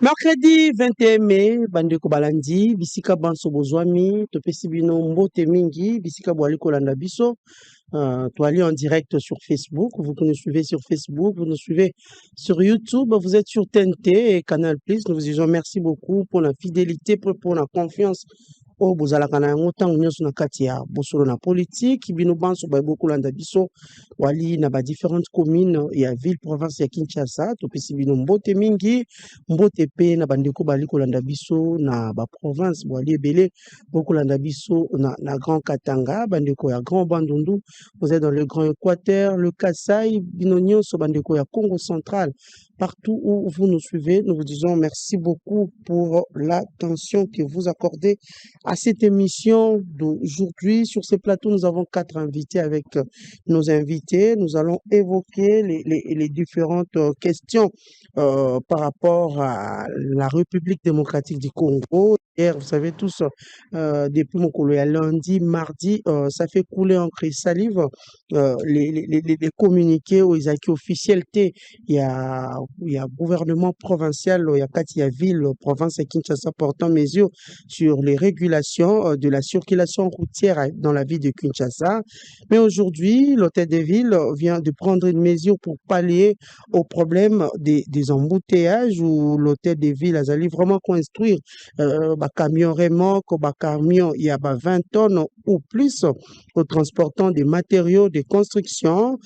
Mercredi 21 mai, bandeko balandi, bisika banso bozwami, topesi bino mbote mingi, bisika boali kolanda biso. Toali en direct sur Facebook, vous nous suivez sur Facebook, vous nous suivez sur YouTube, vous êtes sur TNT et Canal+. Nous vous disons merci beaucoup pour la fidélité, pour la confiance. Oh, bozalaka na yango ntango nyonso na kati ya bosolo na politique bino banso baye kolanda biso wali na ba différentes communes ya ville province ya Kinshasa topesi bino mbote mingi mbote pe na bandeko bali kolanda biso na ba province wali ebele kolanda biso na Grand Katanga bandeko ya Grand Bandundu, vous êtes dans le Grand Équateur, le Kasaï bino nyonso bandeko ya Congo central. Partout où vous nous suivez, nous vous disons merci beaucoup pour l'attention que vous accordez à cette émission d'aujourd'hui. Sur ce plateau, nous avons 4 invités avec nos invités. Nous allons évoquer les différentes questions par rapport à la République démocratique du Congo. Hier, vous savez tous, depuis mon collègue lundi, mardi, ça fait couler en crise salive les communiqués aux acquis officiels. Il y a gouvernement provincial, il y a ville, province et Kinshasa portant mesures sur les régulations de la circulation routière dans la ville de Kinshasa. Mais aujourd'hui, l'hôtel de ville vient de prendre une mesure pour pallier au problème des embouteillages où l'hôtel de ville a vraiment construire camion remorque, camion, il y a 20 tonnes ou plus au transportant des matériaux de construction,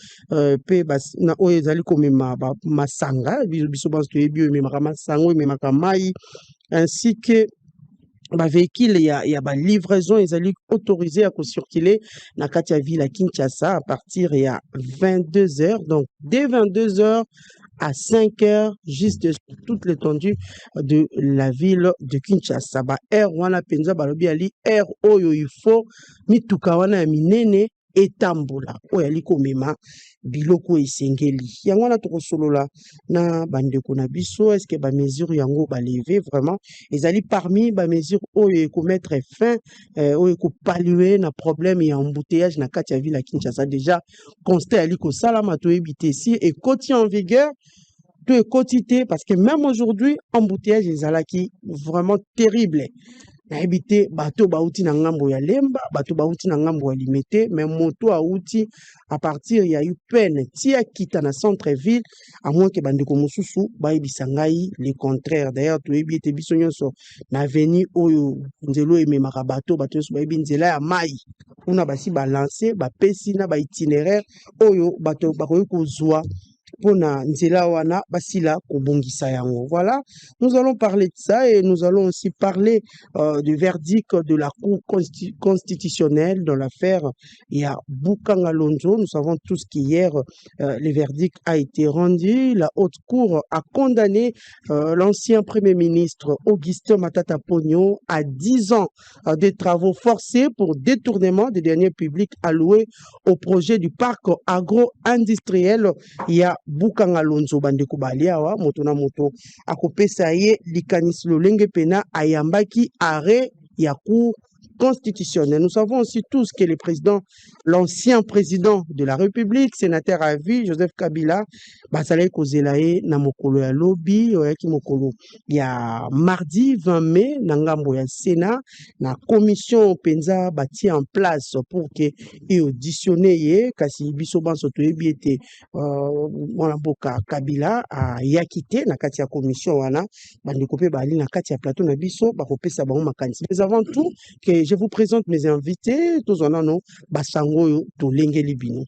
ainsi que véhicule, il y a livraison, ils allaient autorisés à circuler dans la ville à Kinshasa à partir il y a 22 heures. Donc, dès 22 heures à 5 heures, juste sur toute l'étendue de la ville de Kinshasa. Air wana penza balobi ali air oyo il faut mituka wana minene etambula oyo komema biloko esengeli yango wana tokosolola na bandeko na biso est-ce que ba mesure yango ba lever vraiment ezali parmi ba mesure oyo ko mettre fin oyo ko pallier na problème ya embouteillage na kati ya ville ya Kinshasa. Déjà constat ali ko salama to ebité si et côté en vigueur tout est quotité parce que même aujourd'hui embouteillage ezalaki vraiment terrible. Na habité bateau bauti na ngambo ya Lemba, bateau bauti na ngambo ya Limete, mais moto a outi à partir il y a eu peine tia kita na centre ville à moins que bandeko mosusu ba ibisangai le contraire. D'ailleurs to ebité biso nyonso na avenue oyo nzelo ememaka bateau so ba nzela ya mai una basi balancer ba pesi na ba itinéraire oyo bateau ba ko zwa pona nzela wana basila kobongisa yango. Voilà, nous allons parler de ça et nous allons aussi parler du verdict de la Cour constitutionnelle dans l'affaire il y a Bukanga Lonzo. Nous savons tous qu'hier le verdict a été rendu. La haute cour a condamné l'ancien premier ministre Augustin Matata Ponyo à 10 ans de travaux forcés pour détournement des deniers publics alloués au projet du parc agro-industriel. Il y a Bukanga Lonzo bandeko baliawa moto na moto akopesa ye likanis lolenge pena ayambaki arrêt ya cour constitutionnelle. Nous savons aussi tous que le président, l'ancien président de la République, sénateur à vie, Joseph Kabila, basale kozelae na mokolo ya lobby, oyaki mokolo ya mardi 20 mai, na ngambo ya Sénat, na commission penza bâti en place pour que y auditionne ye, kasi biso banso toyebi ete mwana boka Kabila a yakite na kati ya commission wana, bandeko pe bali na kati ya plateau na biso, bakopesa bango makanisi. Mais avant tout, que je vous présente mes invités, tous en anno, Basango Tolenge Libino.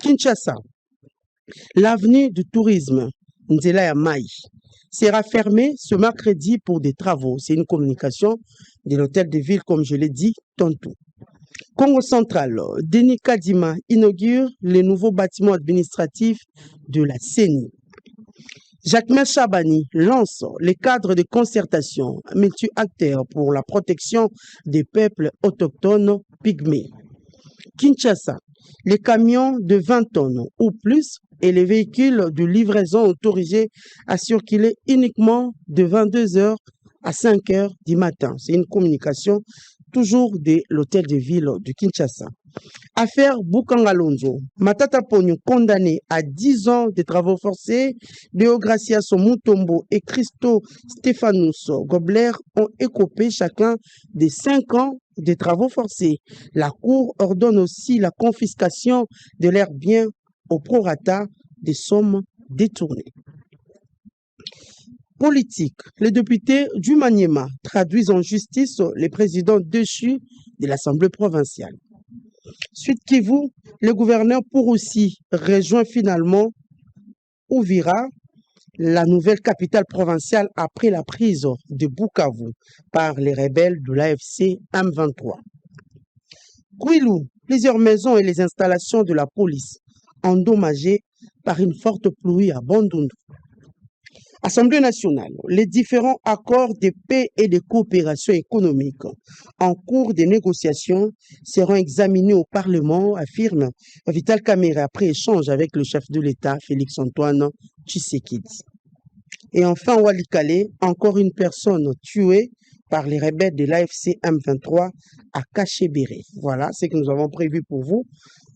Kinshasa, l'avenue du tourisme, Nzela ya Mai, sera fermée ce mercredi pour des travaux. C'est une communication de l'hôtel de ville, comme je l'ai dit tantôt. Congo central, Denis Kadima inaugure les nouveaux bâtiments administratifs de la CENI. Jacquemin Chabani lance les cadres de concertation multi-acteurs pour la protection des peuples autochtones pygmées. Kinshasa, les camions de 20 tonnes ou plus et les véhicules de livraison autorisés à circuler uniquement de 22 heures à 5 heures du matin. C'est une communication toujours de l'hôtel de ville de Kinshasa. Affaire Boukangalonzo. Matata Pogno condamné à 10 ans de travaux forcés. Deogracias Mutombo et Christo Stéphanous Gobler ont écopé chacun des 5 ans de travaux forcés. La Cour ordonne aussi la confiscation de leurs biens au prorata des sommes détournées. Politique. Les députés du Maniema traduisent en justice les présidents déchus de l'Assemblée provinciale. Suite Kivu, le gouverneur Pouroussi rejoint finalement Ouvira, la nouvelle capitale provinciale après la prise de Bukavu par les rebelles de l'AFC M23. Kwilu, plusieurs maisons et les installations de la police endommagées par une forte pluie à Bandundu. Assemblée nationale, les différents accords de paix et de coopération économique en cours de négociations seront examinés au Parlement, affirme Vital Kamerhe après échange avec le chef de l'État, Félix-Antoine Tshisekedi. Et enfin, Walikale, encore une personne tuée par les rebelles de l'AFC M23 à Kachebere. Voilà ce que nous avons prévu pour vous.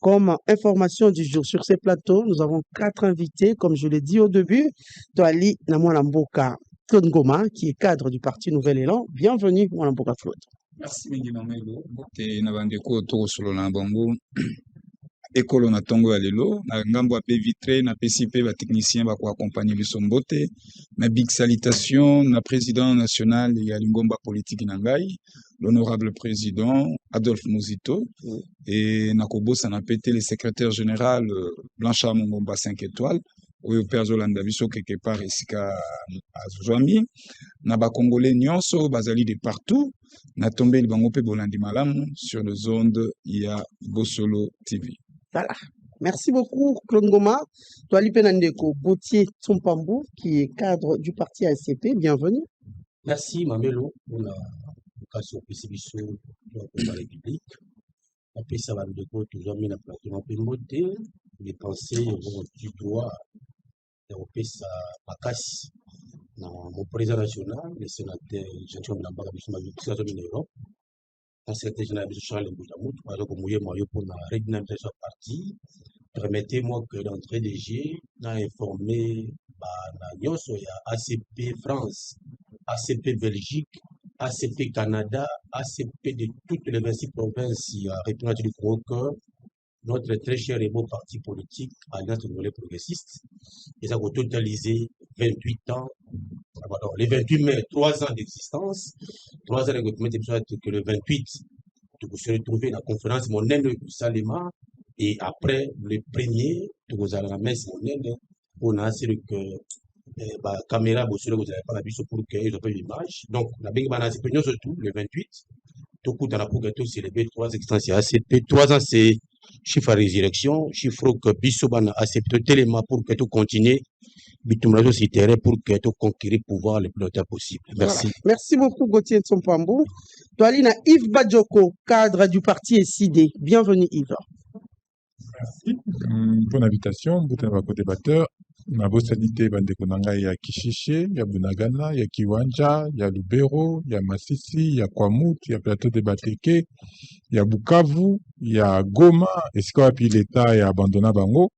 Comme information du jour sur ces plateaux, nous avons 4 invités, comme je l'ai dit au début. Toali Namwalamboka Claude Ngoma, qui est cadre du Parti Nouvel Élan. Bienvenue, Mwalamboka Claude. Merci, Mengimamelo. Et Navandeko Toro Solo Nambango. École na tongo ya lelo na ngambo ape vitré na PCP ba technicien ba ko accompagner biso mbote na big salutation na président national ya lingomba politique na ngai l'honorable président Adolphe Muzito et na kobosa na pété le secrétaire général Blanchard Mongomba 5 étoiles oyo père Zolanda biso quelque part esika azwami na ba congolais nyonso bazali de partout na tombé le bango pe bolandi malamu sur les ondes ya Bosolo TV. Voilà. Merci beaucoup, Claude Ngoma. Toali Penandeko Boutier Tsompambou, qui est cadre du parti ACP. Bienvenue. Merci, Mamelo, pour l'occasion de PCBSO de la République. Après ça, Vandeko, toujours mis la plateforme Pembote, les pensées du droit d'Europe, ça passe. Mon président national, le sénateur Jean-Claude Mlamba, qui est en Europe, le secrétaire général Charles Mboutamou, par exemple, pour la redynamisation parti, permettez-moi que d'entrée des G, n'a informé ACP France, ACP Belgique, ACP Canada, ACP de toutes les 26 provinces représentées du Congo, notre très cher et beau parti politique, Alliance Congolais Progressiste, et ça a totalisé 28 ans, les 28 mai, 3 ans d'existence, 3 ans de que le 28, tu se retrouver dans la conférence monnaie Salema, et après le premier, tu vas à la messe monnaie, on a assuré que la caméra, vous n'avez pas la vision pour qu'ils aient pas l'image. Donc, la Bengbana, c'est surtout le 28, tout coup dans la pour célébrer 3 existences ACP. 3 ans, c'est chiffre à résurrection, chiffre que Bissobana accepte tellement pour que tout continue, Bitumlazo s'y pour que tout conquérir le pouvoir le plus longtemps possible. Merci. Voilà. Merci beaucoup, Gauthier Tsompambou. Toalina Yves Badjoko, cadre du parti SID. Bienvenue, Yves. Merci. Bonne invitation, bon débatteur. Na bosanité bandeko nanga ya Kishishe, ya Bunagana, ya Kiwanja, ya Lubero, ya Masisi, ya Kwamut, ya Plateau de Bateke, ya Bukavu, ya Goma, esika wapi l'État ya abandonna bango.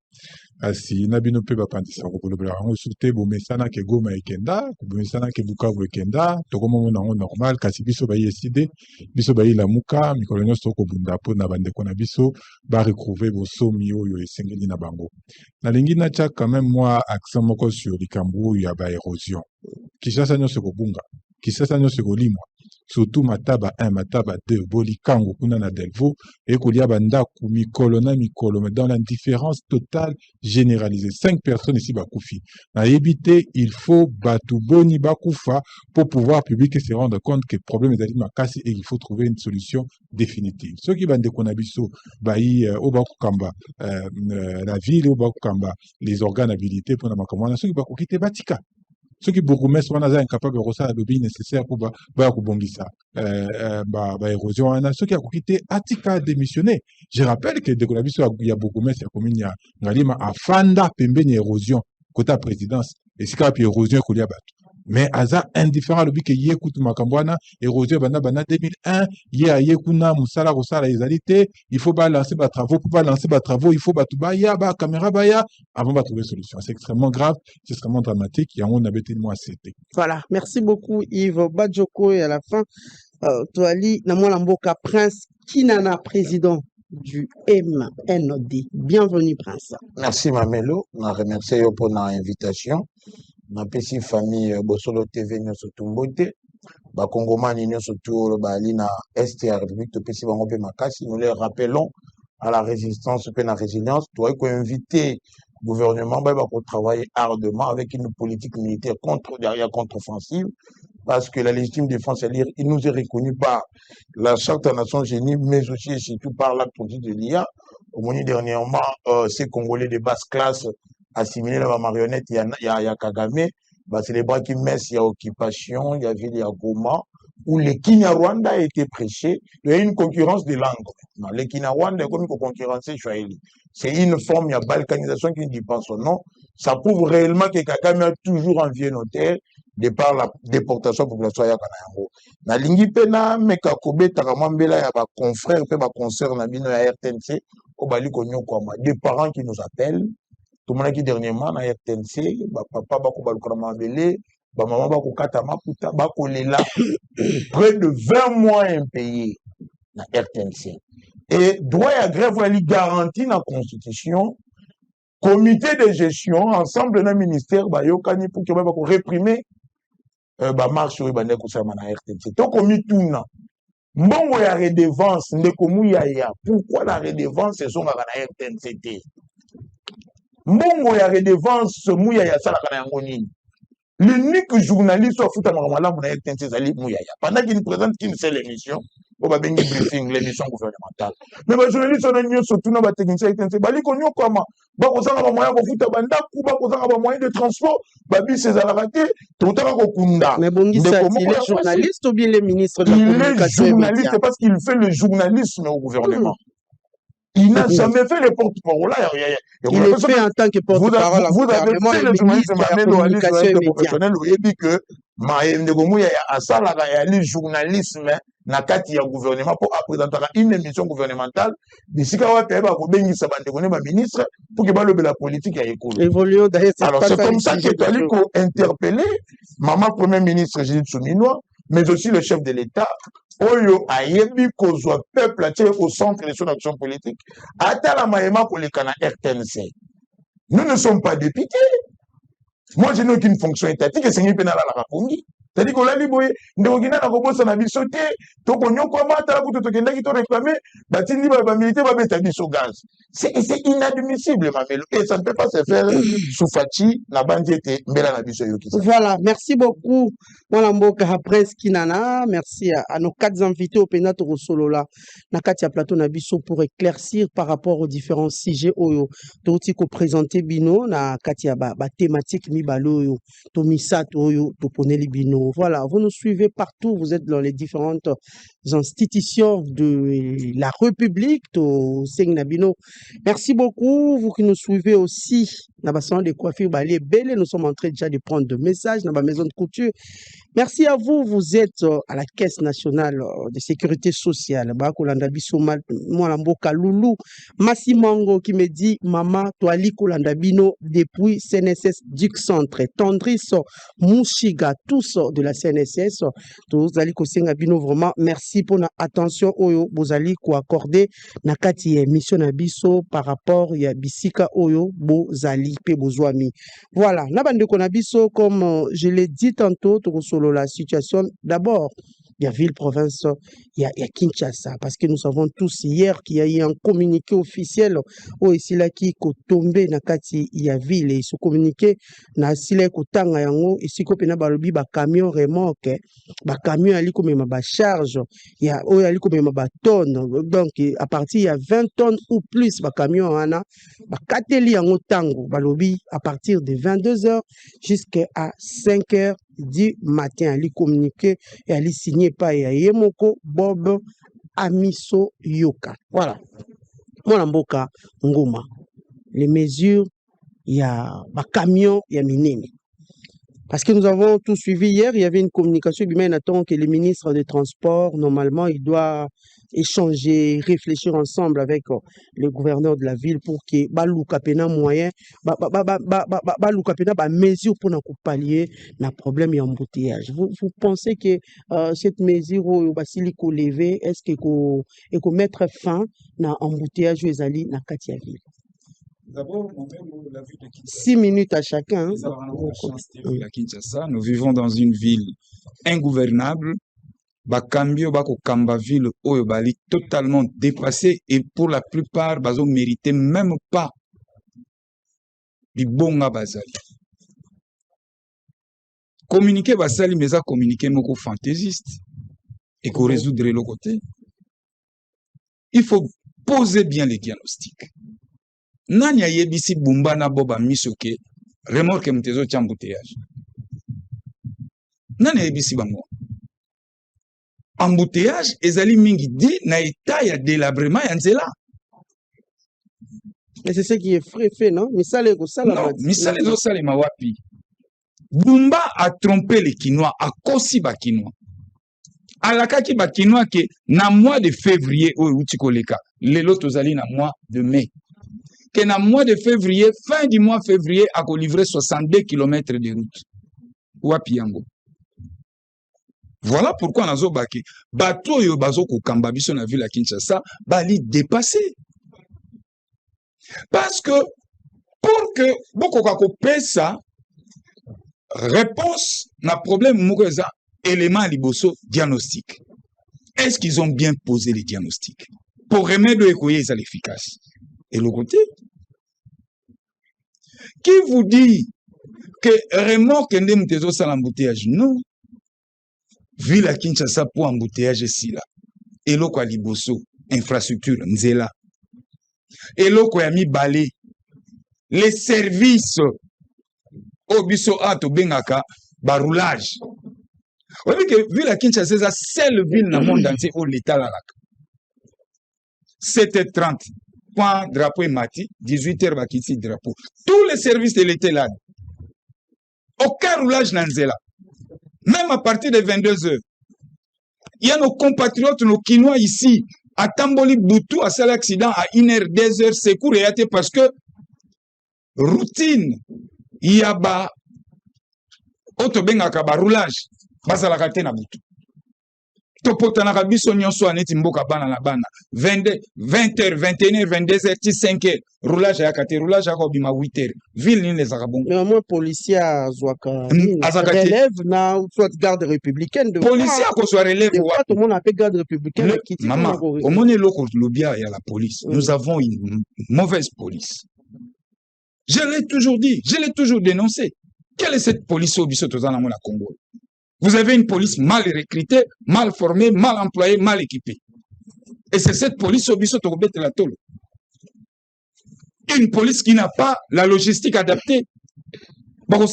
Asi na bino pe bapandisa kolobela bango surtout bomesana ke Goma ekenda, bomesana ke Bukavu ekenda, tokomo nango normal kasi biso bayi eside, biso bayi lamuka, mikolo nyonso kobunda po na bandeko na biso ba retrouver bosomi oyo esengeli na bango. Nalingi natia quand même moi accent moko sur likambo ya ba érosion. Kishasa nyonso kobunga, Kishasa nyonso kolimwa. Surtout Mataba 1, Mataba 2, Bolikango, kuna na Delvo, et Koulia Bandaku, Mikolo na Mikolo, mais dans l'indifférence totale généralisée. 5 personnes ici, Bakoufi. Na éviter, il faut Batu Boni Bakoufa pour pouvoir publier se rendre compte que le problème est d'aller Makasi et il faut trouver une solution définitive. Ceux qui bandent Konabiso, Baï, Obakukamba, la ville, Obakukamba, les organes habilités pour la Makamana, ceux qui Bakukite Batika. Ceux qui beaucoup mettent sont incapables de recevoir le lobby nécessaire pour kubongisa érosion. Ceux qui ont quitté Atika démissionné. Je rappelle que de Kolabiso il y a beaucoup mettre commune ya ngalima afanda pembeni érosion côté présidence et c'est quand érosion kolia batu. mais aza indifférent alobi ke ye kutu makambo wana érosion banda 2001 ye aye kuna mosala kosala ezali te, il faut balancer batravaux, pour balancer batravaux il faut bato baya bacaméra baya avant batrouver solution. C'est extrêmement grave, c'est extrêmement dramatique, yango na beti moi c'était. Voilà, merci beaucoup Yves Badjoko. Et à la fin, Toali Namola Mboka Prince Kinana, président du MND. Bienvenue Prince. Merci Mamelo, je remercie pour l'invitation. Na pesi famille Bosolo TV nyonso tumbote ba Congomani nyonso tout bali na Est ya République to pesi bango pe makasi. Nous les rappelons à la résistance pe na résilience. Toi ko inviter gouvernement ba ko travailler ardemment avec une politique militaire derrière contre-offensive, parce que la légitime défense il nous est reconnu par la charte des Nations Unies, mais aussi et surtout par l'acte de l'IA. Au moins dernièrement, ces Congolais de basse classe assimilés à la marionnette, il y a Kagame, bah, c'est les bras qui mettent, il y a occupation, il y a ville, il y a Goma, où le Kinyarwanda a été prêché. Il y a une concurrence des langues. Non, le Kinyarwanda est comme une concurrence swahili. C'est une forme, il y a balkanisation qui ne dit pas son nom. Ça prouve réellement que Kagame a toujours envié nos terres de par la déportation de la population ya Kanayango. Na lingi pena meka kobe takamambela ya ba confrères pe ba concert na bino ya RTNC au bali konyo kwama des parents qui nous appellent. Tout le monde qui dernièrement na RTNC ba papa ba ko balukana mabele ba maman ba ko kata maputa ba ko lela près de 20 mois impayés na RTNC. Et droit à grève wali garanti na constitution. Comité de gestion ensemble na ministère ba yokani pour que ba ko réprimer ba marche oyo bande kosala na RTNC. To komi tuna mbongo ya redevance ndeko muyaya, pourquoi la redevance ezongaka na RTNC te? Mbongo ya redevance muyaya asalaka na yango nini? L'unique journaliste afutama malamu na RTNC ezali muyaya, pendant qu'il ne présente qu'une seule émission au babengi briefing, l'émission gouvernementale. Mais les journalistes sont surtout dans les techniciens RTNC bali konyo kama bakozanga ba moyen kofuta bandaku, bakozanga ba moyen de transport, babi ces raté totaka kokunda. Mais Bongisa, il est journaliste ou bien le ministre de la communication? Il est journaliste parce qu'il fait le journalisme au gouvernement. Il n'a jamais fait le porte-parole. Il est fait en tant que porte-parole. Vous avez fait le journalisme professionnel. Vous avez dit que le journalisme na kati ya gouvernement pour présenter une émission gouvernementale. D'ici quand on va ministre pour que la politique ait école. Alors c'est comme ça que tu as interpellé maman premier ministre Judith Souminois, mais aussi le chef de l'État. Oyo ayebi kozwa peuple atie au centre de son action politique. Atala maema koleka na RTNC. Nous ne sommes pas députés. Moi, je n'ai aucune fonction étatique et c'est une pénale à la racongi. C'est-à-dire qu'on l'a dit, ndekokina na kobosa na biso te, to konyoko mata kuto tokenda ki to réclamer, batindi ba militaire ba beta biso gaz. C'est inadmissible Mamelo et ça ne peut pas se faire sous Fachi na bandiete mbela na biso yoki. Voilà, merci beaucoup Mboka Prince Kinana, merci à nos 4 invités au Pénato Solola na Katia Plateau na biso pour éclaircir par rapport aux différents sujets oyo toti ko présenter bino na Katia ba thématique mibalo oyo to misato oyo to poneli bino. Voilà, vous nous suivez partout, vous êtes dans les différentes institutions de la République, au Sengnabino. Merci beaucoup, vous qui nous suivez aussi, dans le salon de coiffure, nous sommes en train déjà de prendre des messages dans la maison de couture. Merci à vous, vous êtes à la Caisse nationale de sécurité sociale. Kolanda biso Mboka Loulou, Massimango qui me dit Maman, Toali Kolanda Bino depuis CNSS Duc Centre, Tendris, Mouchiga, tous de la CNSS, tous Ali Kosenga Bino, vraiment merci pour notre attention Oyo, Bozali ko accordé Nakati mission Nabiso par rapport ya Bisika Oyo, Bozali pe Bozwami. Voilà, Nabande Konabiso, comme je l'ai dit tantôt, la situation d'abord, il y a ville, province, il y a Kinshasa, parce que nous savons tous hier qu'il y a eu un communiqué officiel où ici là qui est tombé dans Kati, il y a ville et ce communiqué na sile kotanga yango ici ko pena balobi ba camion remorque ba camion ali comme ba charge il y a o ali comme ba tonne donc à partir il y a 20 tonnes ou plus ba camion ana ba kateli yango tango balobi à partir de 22h jusqu'à 5h du matin, ali communiqué et ali signé par Yemoko Bob Amiso Yoka. Voilà. Moi, Mboka Ngoma. Les mesures, il y a un camion, il y a minini. Parce que nous avons tout suivi hier, il y avait une communication, mais attend que le ministre des Transports, normalement, il doit échanger, réfléchir ensemble avec le gouverneur de la ville pour que Baluka moyen, Baluka mesure pour nous pallier le problème et embouteillage. Vous pensez que cette mesure au Basiliko levé, est-ce que mettre fin à embouteillage aux Ali na Katia ville? D'abord, la ville de Kinshasa. 6 minutes à chacun. Nous vivons dans une ville ingouvernable. Bakambio bako kamba ville oyo bali totalement dépassée et pour la plupart bazo mérité même pas bibonga bazali. Communiquer basali mais ça communiquer moko fantaisiste et qu'on résoudre le côté. Il faut poser bien les diagnostics. Nani ayebisi bumba na boba misoke remorque mtezo embouteillage. Nani ayebisi bango. Embouteillage ezali mingi di na état ya délabrement ya nzela. Mais c'est ce qui est fait, non? Misale ko sala non, misale zo sala mawapi. Bumba a trompé les Kinois, a kosi ba Kinois. Alakaki ba Kinois ke na mois de février oyo utikoleka, lelo tozali na mois de mai. Que na mois de février, fin du mois février, a livré 62 km de route. Wapi yango. Voilà pourquoi nazo baki bato yo bazo ko kamba biso na ville à Kinshasa bali dépassé. Parce que pour que beaucoup ko pesa réponse na problème moko eza élément liboso diagnostic. Est-ce qu'ils ont bien posé les diagnostics? Pour remède ekoye ça l'efficace. Et le côté qui vous dit que remorque ndem tezo sala embouteillage? Non. Ville à Kinshasa pour embouteillage ici là. Et l'eau quoi liboso, infrastructure, nzela. Et l'eau quoi mi balé. Les services au biso ato bengaka baroulage. Vous voyez que ville à Kinshasa, c'est la seule ville dans le monde entier où l'État là. 7h30, point drapeau et mati, 18h bakiti drapeau. Tous les services de l'État là. Aucun roulage dans nzela. Même à partir de 22h. Il y a nos compatriotes, nos Kinois ici, à Tamboli Boutou, à cet accident, à 1h, 2h, c'est court et hâté parce que routine, il y a ba, autobengaka ba roulage, basala kate na Boutou. Topota na kabiso nyonso aneti mboka bana na bana. 20h, 21h, 22h, 5h. Roulage à kate, roulage à kobima 8h. Ville ni les arabons. Mais au moins, policier à Zouaka, relève, na, soit garde républicaine. Policier à quoi soit relève. Tout le monde appelle garde républicaine. Maman, au moment où l'eau lobia, il y a la police. Nous avons une mauvaise police. Je l'ai toujours dit, je l'ai toujours dénoncé. Quelle est cette police au biso tozana mona Congo? Vous avez une police mal recrutée, mal formée, mal employée, mal équipée. Et c'est cette police au biso tokobete la tolo. Une police qui n'a pas la logistique adaptée. Donc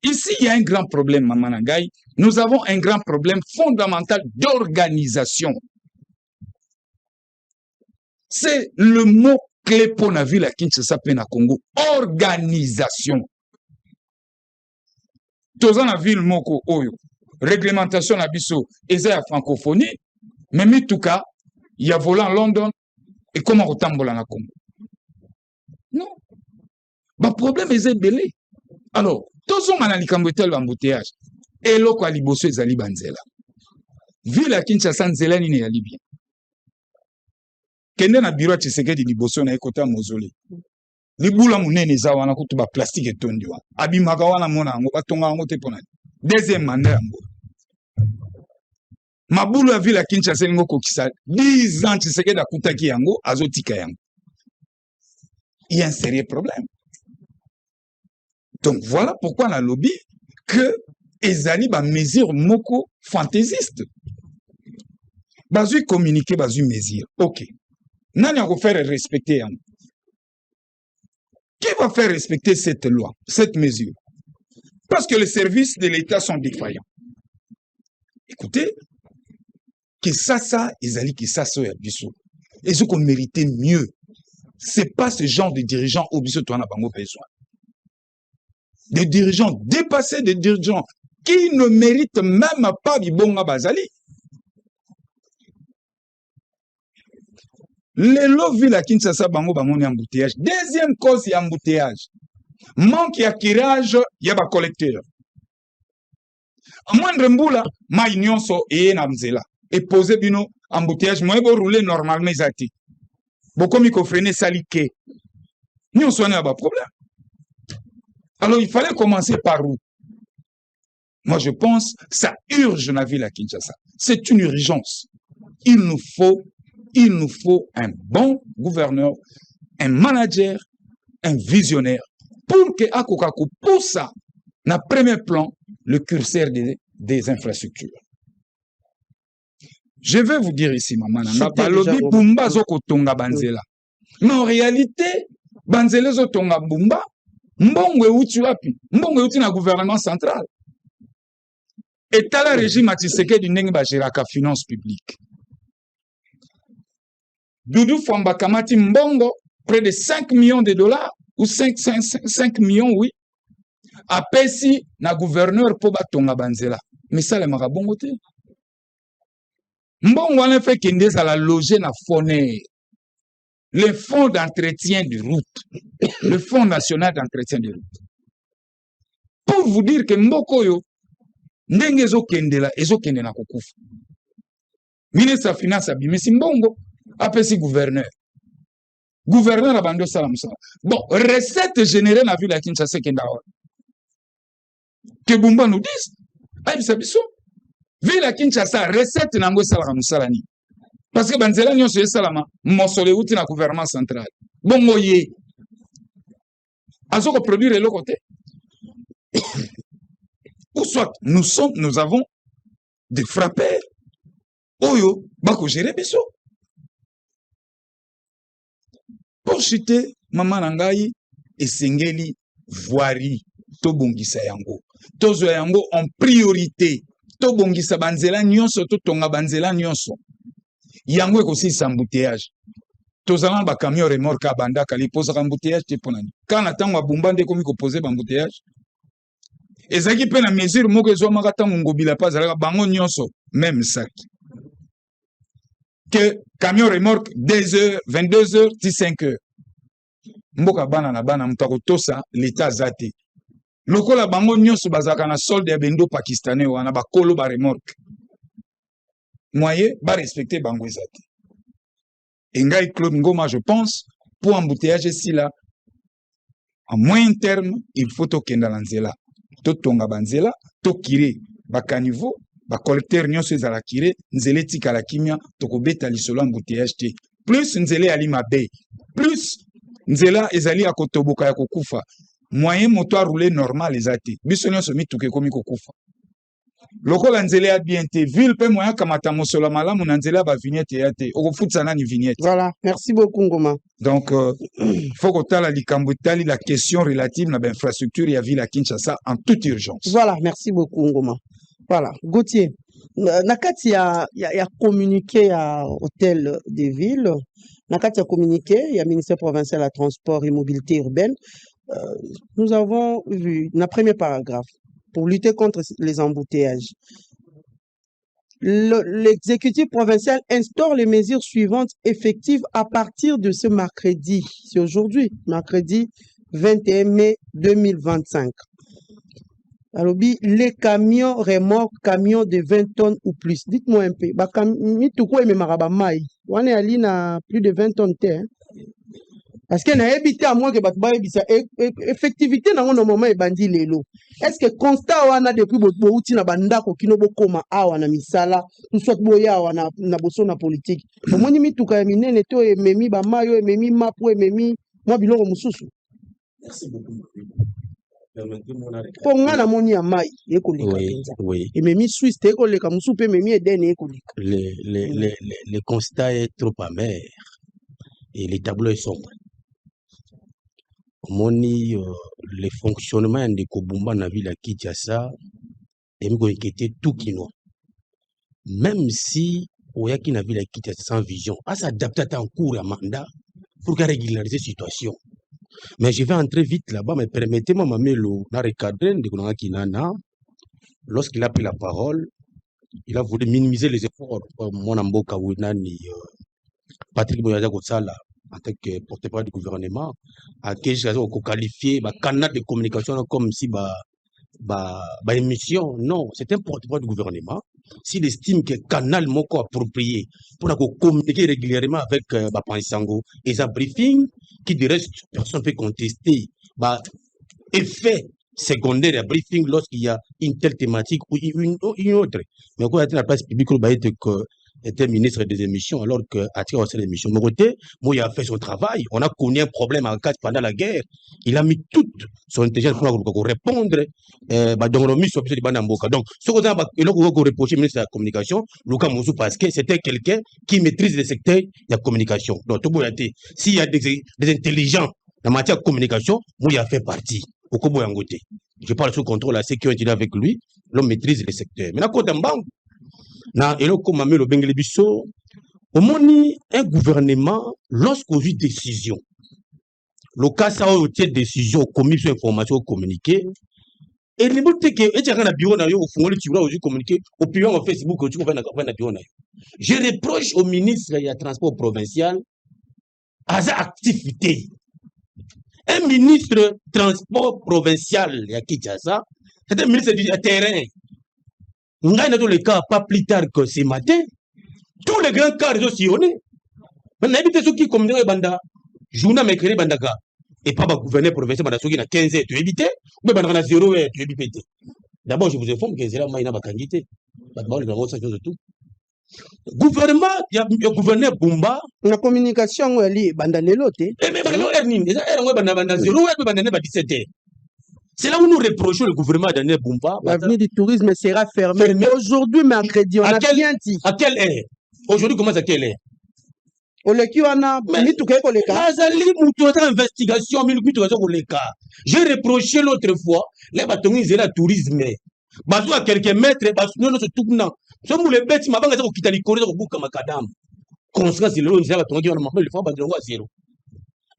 ici, il y a un grand problème, Maman Nangai. Nous avons un grand problème fondamental d'organisation. C'est le mot clé pour la ville à Kinshasa, Pena Congo. Organisation. Dans la ville moko oyo, réglementation na biso, eza ya francophonie, mais en tout cas, il y a volant London et comment retambola na Congo. Non. Le problème est belé. Alors, tous on a likambotel embouteillage. Et loko aliboso ezali banzela. Ville à Kinshasa nzela ni ya Libye. Kende na bureau Tshisekedi liboso na ekota mozole. Libula munene za wana kutuba plastique etondi wa. Abimaka wana mona ngo batonga ngo te pona. Deuxième mandat yango. Mabulu ya ville à Kinshasa ngo kokisa 10 ans Tshisekedi akutaki yango azotika yango. Il y a un sérieux problème. Donc voilà pourquoi on a lobby que ezali ba mesure moko fantaisiste. Bazu communiquer bazu mesure. OK. Nani a faire respecter yango? Qui va faire respecter cette loi, cette mesure? Parce que les services de l'État sont défaillants. Écoutez, que ça, ezali que ça soit biso. Et ce qu'on méritait mieux. C'est pas ce genre de dirigeants au biso to na bango besoin. Des dirigeants dépassés, des dirigeants qui ne méritent même pas Bibonga Bazali. Les lots ville à Kinshasa bango bamoni embouteillage. Deuxième cause y embouteillage. Manque ya tirage ya ba collecteur. A moindre mboula ma nyonso e na mzela. Et poser bino embouteillage moi bo rouler normalement ezati. Bokomi ko freiner salike. Nyonso na ba problème. Alors il fallait commencer par où? Moi je pense ça urge la ville à Kinshasa. C'est une urgence. Il nous faut un bon gouverneur, un manager, un visionnaire pour que Akokaku pousse na premier plan le curseur des infrastructures. Je vais vous dire ici, maman, balobi bumba zoko tonga banzela. Mais en réalité, banzela zo tonga bumba, mbongwe uti wapi? Mbongwe uti na gouvernement central. Et à la régime à Tshisekedi ndenge ba géraka finance publique. Doudou Famba Kamati Mbongo, près de 5 millions de dollars, ou 5 millions, oui, a pesi na gouverneur pour batonga banzela. Mais ça, le marabongo te. Mbongo en fait qu'il est à la loger na FONER, le fonds d'entretien de route, le fonds national d'entretien de route. Pour vous dire que Mboko yo, ndenge ezo kende na kukufa. Ministre de Finance abimisi Mbongo, apesi gouverneur. Gouverneur abando salam salam. Bon, recette générée dans la ville de Kinshasa Kendawa. Que Bumba nous dise, aïe bisabiso. Ville de Kinshasa, recette nango salam salani. Parce que banzela nyon soye salama, monsole outi na gouvernement central. Bongo ye. Azoko produire le côté. Ou soit, nous avons des frappeurs. Oyo, bako gérer biso. Pour chuter, maman nangai, esengeli, voirie, tobongisa yango. Tozo yango en priorité. Tobongisa banzela nyonso, tonga banzela nyonso. Yango ekosi embouteillage. Tozala ba camion remorque banda kali posa embouteillage te ponani. Kana tango abumba nde komi ko poser embouteillage. Ezaki pe na mesure moko ezo makata ngobila pa zalaka bango nyonso même sac. Que camion remorque 2 heures, 22 heures, 5 heures. Mboka bana na bana mutako tosa l'état zate. Lokola bango nyonso bazaka na solde ya bendo pakistanais wana ba kolo ba remorque. Moyen ba respecter bango zate. Engai Claude Ngoma je pense pour embouteillage ici là à moyen terme il faut tokenda lanzela. To tonga banzela, to kire ba caniveau ba collecteur nyonso ezala kire nzele tika la kimia tokobeta lisolo embouteillage te. Plus nzele ali mabe, plus nzela ezali akotoboka ya kokufa. Moyen moto a rouler normal ezate. Biso nyonso mituke komi kokufa. Lokola nzele a bien te, ville pe moyen kamata mosolo malamu na nzele ba vignette ya te. Okofutsa nani vignette. Voilà, merci beaucoup Ngoma. Donc faut que la likambo tali la question relative à l'infrastructure et à ville à Kinshasa en toute urgence. Voilà, merci beaucoup Ngoma. Voilà, Gauthier. Nakati ya communiqué à hôtel de ville, nakati ya communiqué, il y a ministère provincial à transport et mobilité urbaine. Nous avons vu dans le premier paragraphe pour lutter contre les embouteillages. L'exécutif provincial instaure les mesures suivantes effectives à partir de ce mercredi. C'est aujourd'hui, mercredi 21 mai 2025. Alors, les camions remorques, camions de 20 tonnes ou plus. Dites-moi un peu. On est allé à plus de 20 tonnes. Parce qu'on a évité à moins que effectivité dans un moment et bandi lelo. Est-ce que constat on a depuis bouti na banda ko kinobo koma awa na misala tout soit boya wana na boso na politique. Omoni mituka ya minene to ememi ba mayo ememi mapo ememi mwa biloko mususu. Merci beaucoup. Ponga na moni ya mai ekoleka penza. Oui. Ememi Suisse te ekoleka musu pe ememi Eden ekoleka. Le constat est trop amer et les tableaux est sombre. Moni le fonctionnement de Kobumba na ville à Kinshasa est inquiété tout kinois. Même si oyaki na ville à Kinshasa sans vision, à s'adapter en cours à mandat pour régulariser la situation. Mais je vais entrer vite là-bas, mais permettez-moi, Mamelo, na recadrer de Kinana, lorsqu'il a pris la parole, il a voulu minimiser les efforts mon amboka Winani Patrick Boyaza Gotsala en tant que porte-parole du gouvernement, à qui je qualifié le canal de communication comme si émission. Non, c'est un porte-parole du gouvernement. S'il estime que canal moko approprié pour communiquer régulièrement avec Pansango et un briefing qui de reste personne ne peut contester, effet secondaire à briefing lorsqu'il y a une telle thématique ou une autre. Mais quand il y a la place publique, était ministre des émissions, alors qu'à tirer aussi l'émission. De mon côté, moi, il a fait son travail. On a connu un problème en cas pendant la guerre. Il a mis toute son intelligence pour répondre. Donc, on a mis sur le banamboka. Donc, ce qu'on a reproché au ministre de la Communication, Lucas Moussou, parce que c'était quelqu'un qui maîtrise le secteur de la communication. Donc, s'il y a des intelligents en matière de communication, moi, il a fait partie. Au Kobo Yangote. Je parle sous contrôle à ceux qui ont été avec lui. L'homme maîtrise le secteur. Maintenant, quand on banque, na eloko mamelo bengele biso omoni un gouvernement lorsqu'on vit décision le cas ça a été décision commission information communiqué et les mots que et tu as un bureau na yo au fond tu vas aussi communiquer au plus en Facebook tu vas na bureau na yo je reproche au ministre du transport provincial à sa activité un ministre transport provincial ya Kinshasa c'est un ministre du terrain. Dans le cas, pas plus tard que ce matin, tous les grands cas sont sillonnés. Maintenant, il y a ceux qui communiquent banda, journal mercredi bandaga, et pas le gouverneur provincial banda, ceux qui ont 15 heures, tu évites, ou bien banda 0 heure, tu évites. D'abord, je vous informe que c'est là où il y a une candidate. D'abord, il y a de tout. Gouvernement, il y a le gouverneur Bumba. La communication, elle est banda lelote. Mais banda 0 heure, banda 17 heures. C'est là où nous reprochons le gouvernement de Daniel Bumba. L'avenir du tourisme sera fermé. Aujourd'hui, mercredi, on a bien dit. À quelle heure? Aujourd'hui, comment à quelle heure? On le qui on a mis tout quelque cas. Investigation, j'ai reproché l'autre fois, les bâtons, ils étaient tourisme. Baso à quelques mètres, non, non, c'est tout non. Ce sont les bêtes, ma banque, qui t'a dit, au bout comme un cadam. Constance, c'est le qui on a le fois, à zéro.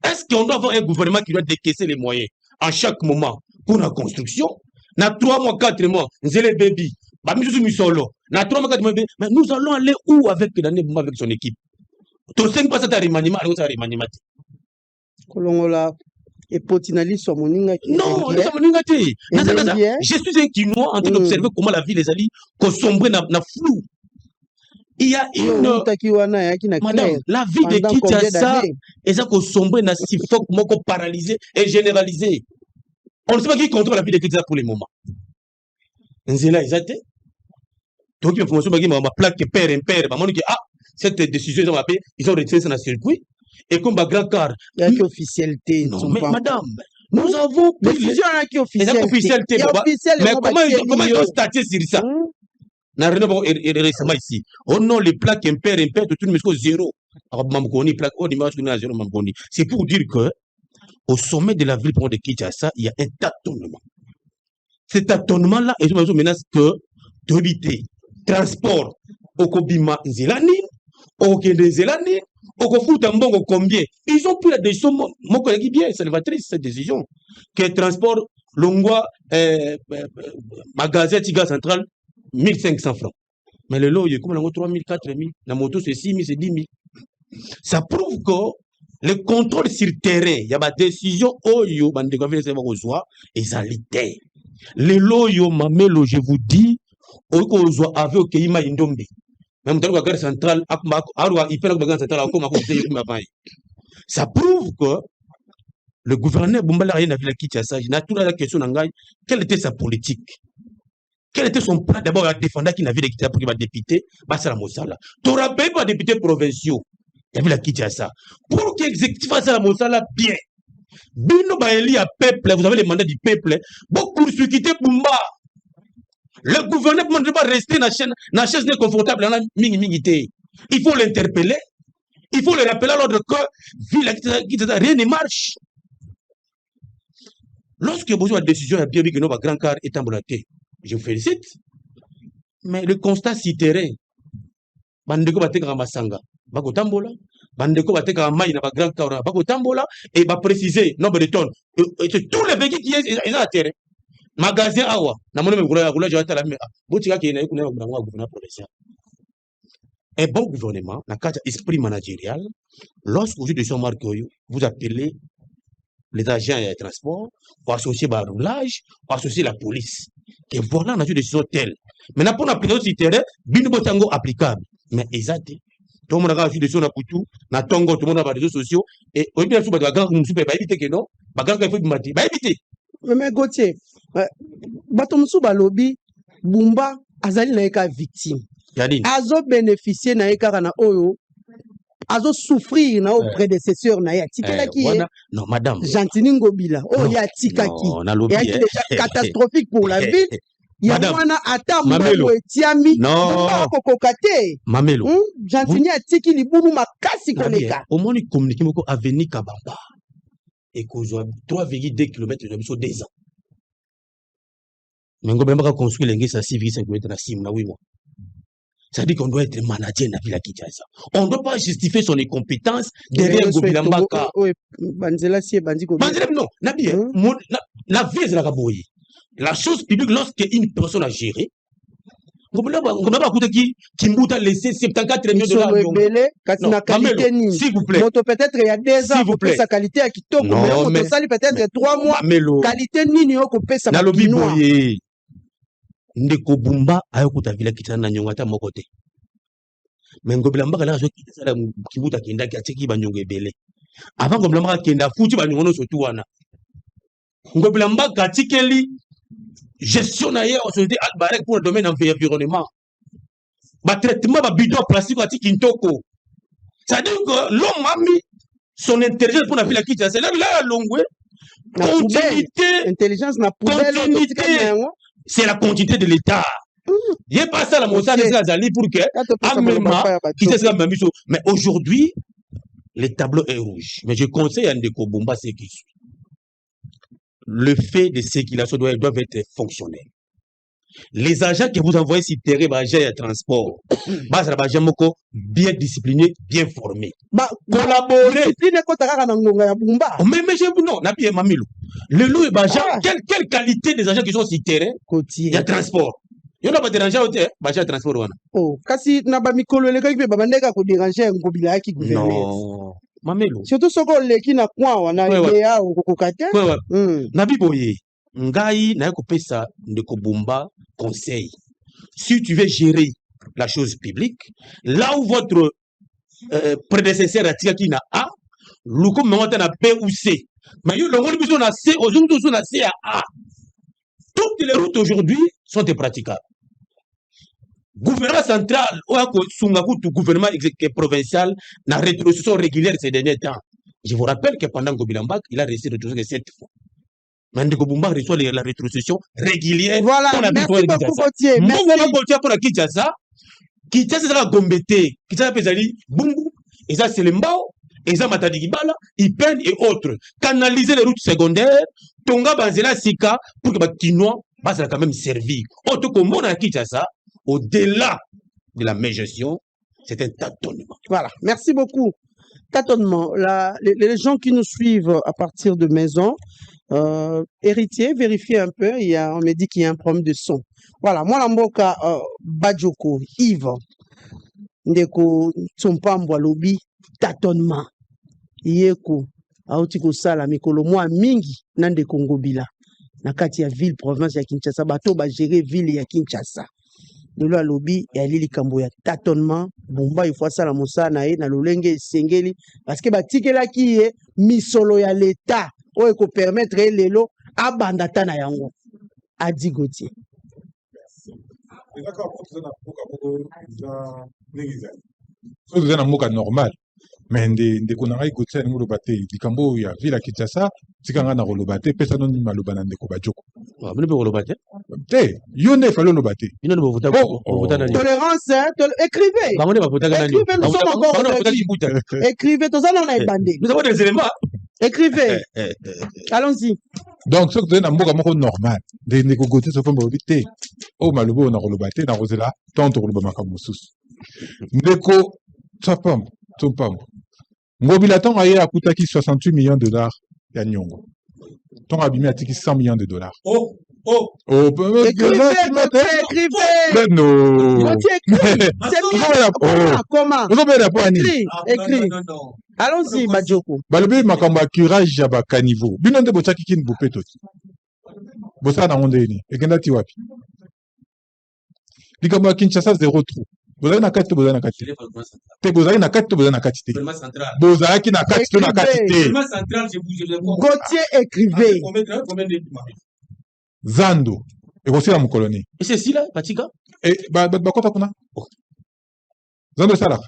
Est-ce qu'on doit avoir un gouvernement qui doit décaisser les moyens à chaque moment pour la construction? Na 3 mois, 4 mois, Nzele Baby, na 3 mois, 4 mois, mais nous allons aller où avec son équipe? Ton 5 pas à remaniement, à remaniement. Kolongola et Potinali sont moninga. Non, je suis un Quinois en train d'observer comment la ville des alliés sombre na flou. Il y a une madame, la vie de Kinshasa est sombre na sifok moko paralysé et généralisé. On ne sait pas qui contrôle la vie de Kinshasa pour le moment. Nzela Izate. Donc il faut que ma plaque père impair, cette décision ils ont retiré ça dans le circuit et comme grand car il y a qui officialité. Non mais madame, nous avons décision qui officialité. Mais comment ils ont statué sur ça? Na récemment ici. Oh non, les plaques impair, tout le monde zéro. C'est pour dire que au sommet de la ville de Kinshasa, il y a un tâtonnement. Cet tâtonnement-là, et je me menace que d'habiter, transport, au Kobima Zelani, au Kende Zelani, au Kofutambongo combien. Ils ont pris la décision, mon collègue bien, salvatrice, cette décision, que transport, Longwa, magasin Tiga Central, 1500 francs. Mais le lot, il est comme 3000, 4000. La moto, c'est 6000, c'est 10 000. Ça prouve que le contrôle sur terrain, il y a des décisions, oyo, et ça l'était. Le loyo, mamelo, je vous dis, oyo, avec au Keima Indombe. Même dans la gare centrale, ça prouve que le gouverneur Bumba n'a rien à voir avec Kinshasa. Il a tout la question, quelle était sa politique? Quel était son plan? D'abord, il a défendu qu'il n'avait pas pour qu'il va député, Bassala Moussala. Tu auras payé pour députés provinciaux. Il y avait la Kinshasa. Pour que l'exécutif fasse la Moussala bien, Bino Baeli à peuple, vous avez les mandats du peuple, beaucoup de quitter Bumba. Le gouverneur ne peut pas rester dans la chaise confortable. Il faut l'interpeller. Il faut le rappeler à l'ordre que, vu la Kinshasa, rien ne marche. Lorsque vous avez une décision, il y a bien vu que notre grand car est embolaté. Je vous félicite. Mais le constat si terrain, bandeko bateka masanga, bakotambola, bandeko bateka mai na ba grand corps ba ko tambola et ba préciser nombre de tonnes et tous les véhicules qui est à terre magasin awa na mona me kula jata la me botika ki na ikuna na gouvernement provincial. Un bon gouvernement na kata esprit managérial lorsque vous êtes sur marque vous appelez les agents de transport pour associer le roulage, pour associer la police. Et voilà, on a une décision telle. Maintenant, pour appliquer ce terrain, bien botango applicable. Mais exact. Tout le monde a une décision na Poutou, na Tongo, tout le monde a des réseaux sociaux. Et au début, il y a des gens qui ont évité que non. Il y a des gens qui ont évité. Mais Gauthier, Batomsou Balobi, Bumba, Azali Naeka victime. Azo bénéficier Naeka na Oyo. Azo souffrir na prédécesseur na ya tikaki non madame Gentini Ngobila ya tikaki et déjà catastrophique pour la ville ya mwana ata mbo etiami ba kokokate Mamelo Gentini atiki libunu makasi koleka au moins communiquer moko avenir Kabamba et kozwa 3,2 km de biso 2 ans mais ngobemba ka construire l'engisa 6,5 km na 6 na 8 mois. C'est-à-dire qu'on doit être manager dans la Kinshasa. On ne doit pas justifier son incompétence derrière Gobilambaka. Non, la vie est la boye. La chose publique, lorsqu'une personne a géré, on n'a pas écouté qui m'a laissé 74 millions de dollars. S'il vous plaît. Peut-être il y a 2 ans, vous pouvez sa qualité à Kitoko, mais peut-être 3 mois. Qualité nini au couper sa qualité. Ndeko Bumba ayokuta vila kitana na nyongata mokote. Mais Ngobilambaka na zo kitana kibuta kenda ki atiki banyongo ebele. Avant Ngobilambaka kenda futi banyongo surtout wana. Ngobilambaka atikeli gestion na ye société Albarek pour le domaine environnement. Ba traitement ba bidon plastique atiki ntoko. Ça dit que l'homme a mis son intelligence pour la ville kitana. C'est là longwe. Continuité, intelligence na poubelle c'est la continuité de l'État. Il n'y a pas ça la montagne pour que mais aujourd'hui, le tableau est rouge. Mais je conseille à Ndeko Bumba ce qui suit. Le fait de circulation doivent être fonctionnels. Les agents que vous envoyez sur le terrain, agents de transport, bien disciplinés, bien formés. Collaborer. Mais non, Nabi et Mamilo. Le loup et agent, quelle qualité des agents qui sont sur le terrain? Il y a transport. Il n'y a pas de déranger au terrain, agent de transport. Oh, kasi naba mikolo le kaki ba bandeka ko déranger ngobila ki gouverneur. Non. Mamelo. Surtout ce qu'on le qui na kwa wana ya kokokate. Nabi boye. Ngai na kopesa Ndeko Bumba conseil. Si tu veux gérer la chose publique, là où votre prédécesseur a tiré na A, l'ouko maintenant na B ou C. Mais le monde besoin na C, aujourd'hui on a C à A. Toutes les routes aujourd'hui sont impraticables. Gouvernement central, ou gouvernement provincial, na rétrocession régulière ces derniers temps. Je vous rappelle que pendant Gobilambak, il a réussi à rétrocéder 7 fois. Mandeko Bumba reçoit la rétrocession régulière. Voilà, merci beaucoup Gauthier. Merci pour la Kinshasa. Kinshasa la Gombete, Kinshasa Pezali, Bumbu, et ça c'est le Mbao, et ça Matadi Gibala, Ipen et autres. Canaliser les routes secondaires, Tonga Banzela Sika, pour que les Kinois va quand même servir. Autre que mon à Kinshasa, au-delà de la mégestion, c'est un tâtonnement. Voilà, merci beaucoup. Tâtonnement. Les gens qui nous suivent à partir de maison, héritier, vérifiez un peu, on me dit qu'il y a un problème de son. Voilà, moi la mboka Badjoko, Yves, Ndeko Tsompambwa Lobi, tâtonnement. Yeko, Aotiko Sala, Mikolo, moi mingi, Nande Kongobila, Nakati ya ville, province ya Kinshasa, bato ba gérer ville ya Kinshasa. De la lobby et Alili Kamboya tâtonnement Bumba il faut ça la mossa na ye na lolenge sengeli parce que batikela ki ye misolo ya l'état o ko permettre lelo abandata na yango Adi Gauthier. D'accord, vous êtes un normal. Mais ndeko na ngai Gauthier ngolo bate likambo ya ville ya Kinshasa tikanga na rolobate pesa non maloba na ndeko Bajoko. Wa bino be rolobate? Te, yo ne falo lobate. Ino no vota na. Tolérance, écrivez. Ba mone ba vota na. Écrivez, nous sommes encore. Écrivez, tous allons na bandé. Nous avons des éléments. Écrivez. Allons-y. Donc ce que vous êtes un moko normal. De ndeko Gauthier so famba obite. O malobo na rolobate na rozela tonto roloba makamusus. Ndeko Tsapam, Tsompam. Ngobila ton aye akutaki 68 millions de dollars ya nyongo. Ton abimi atiki 100 millions de dollars. Oh, Écrivez, Gauthier, écrivez. Non. Gauthier, écris. C'est comment? Écris. Allons-y, Bajoko. Balobi makambo ya curage ya bakanivo. Bino nde bochaki kini bopeto. Bosa na ngonde ni. Ekenda ti wapi? Likambo ya Kinshasa 0 trou. Bozali na kati te bozali na kati te. Te bozali na kati te bozali na kati te. Bozalaki na kati te na kati te. Gauthier, écrivez. Zando. Ekosila mokoloni. Et c'est si là, Patika? Bakota kuna. Zando esalaka.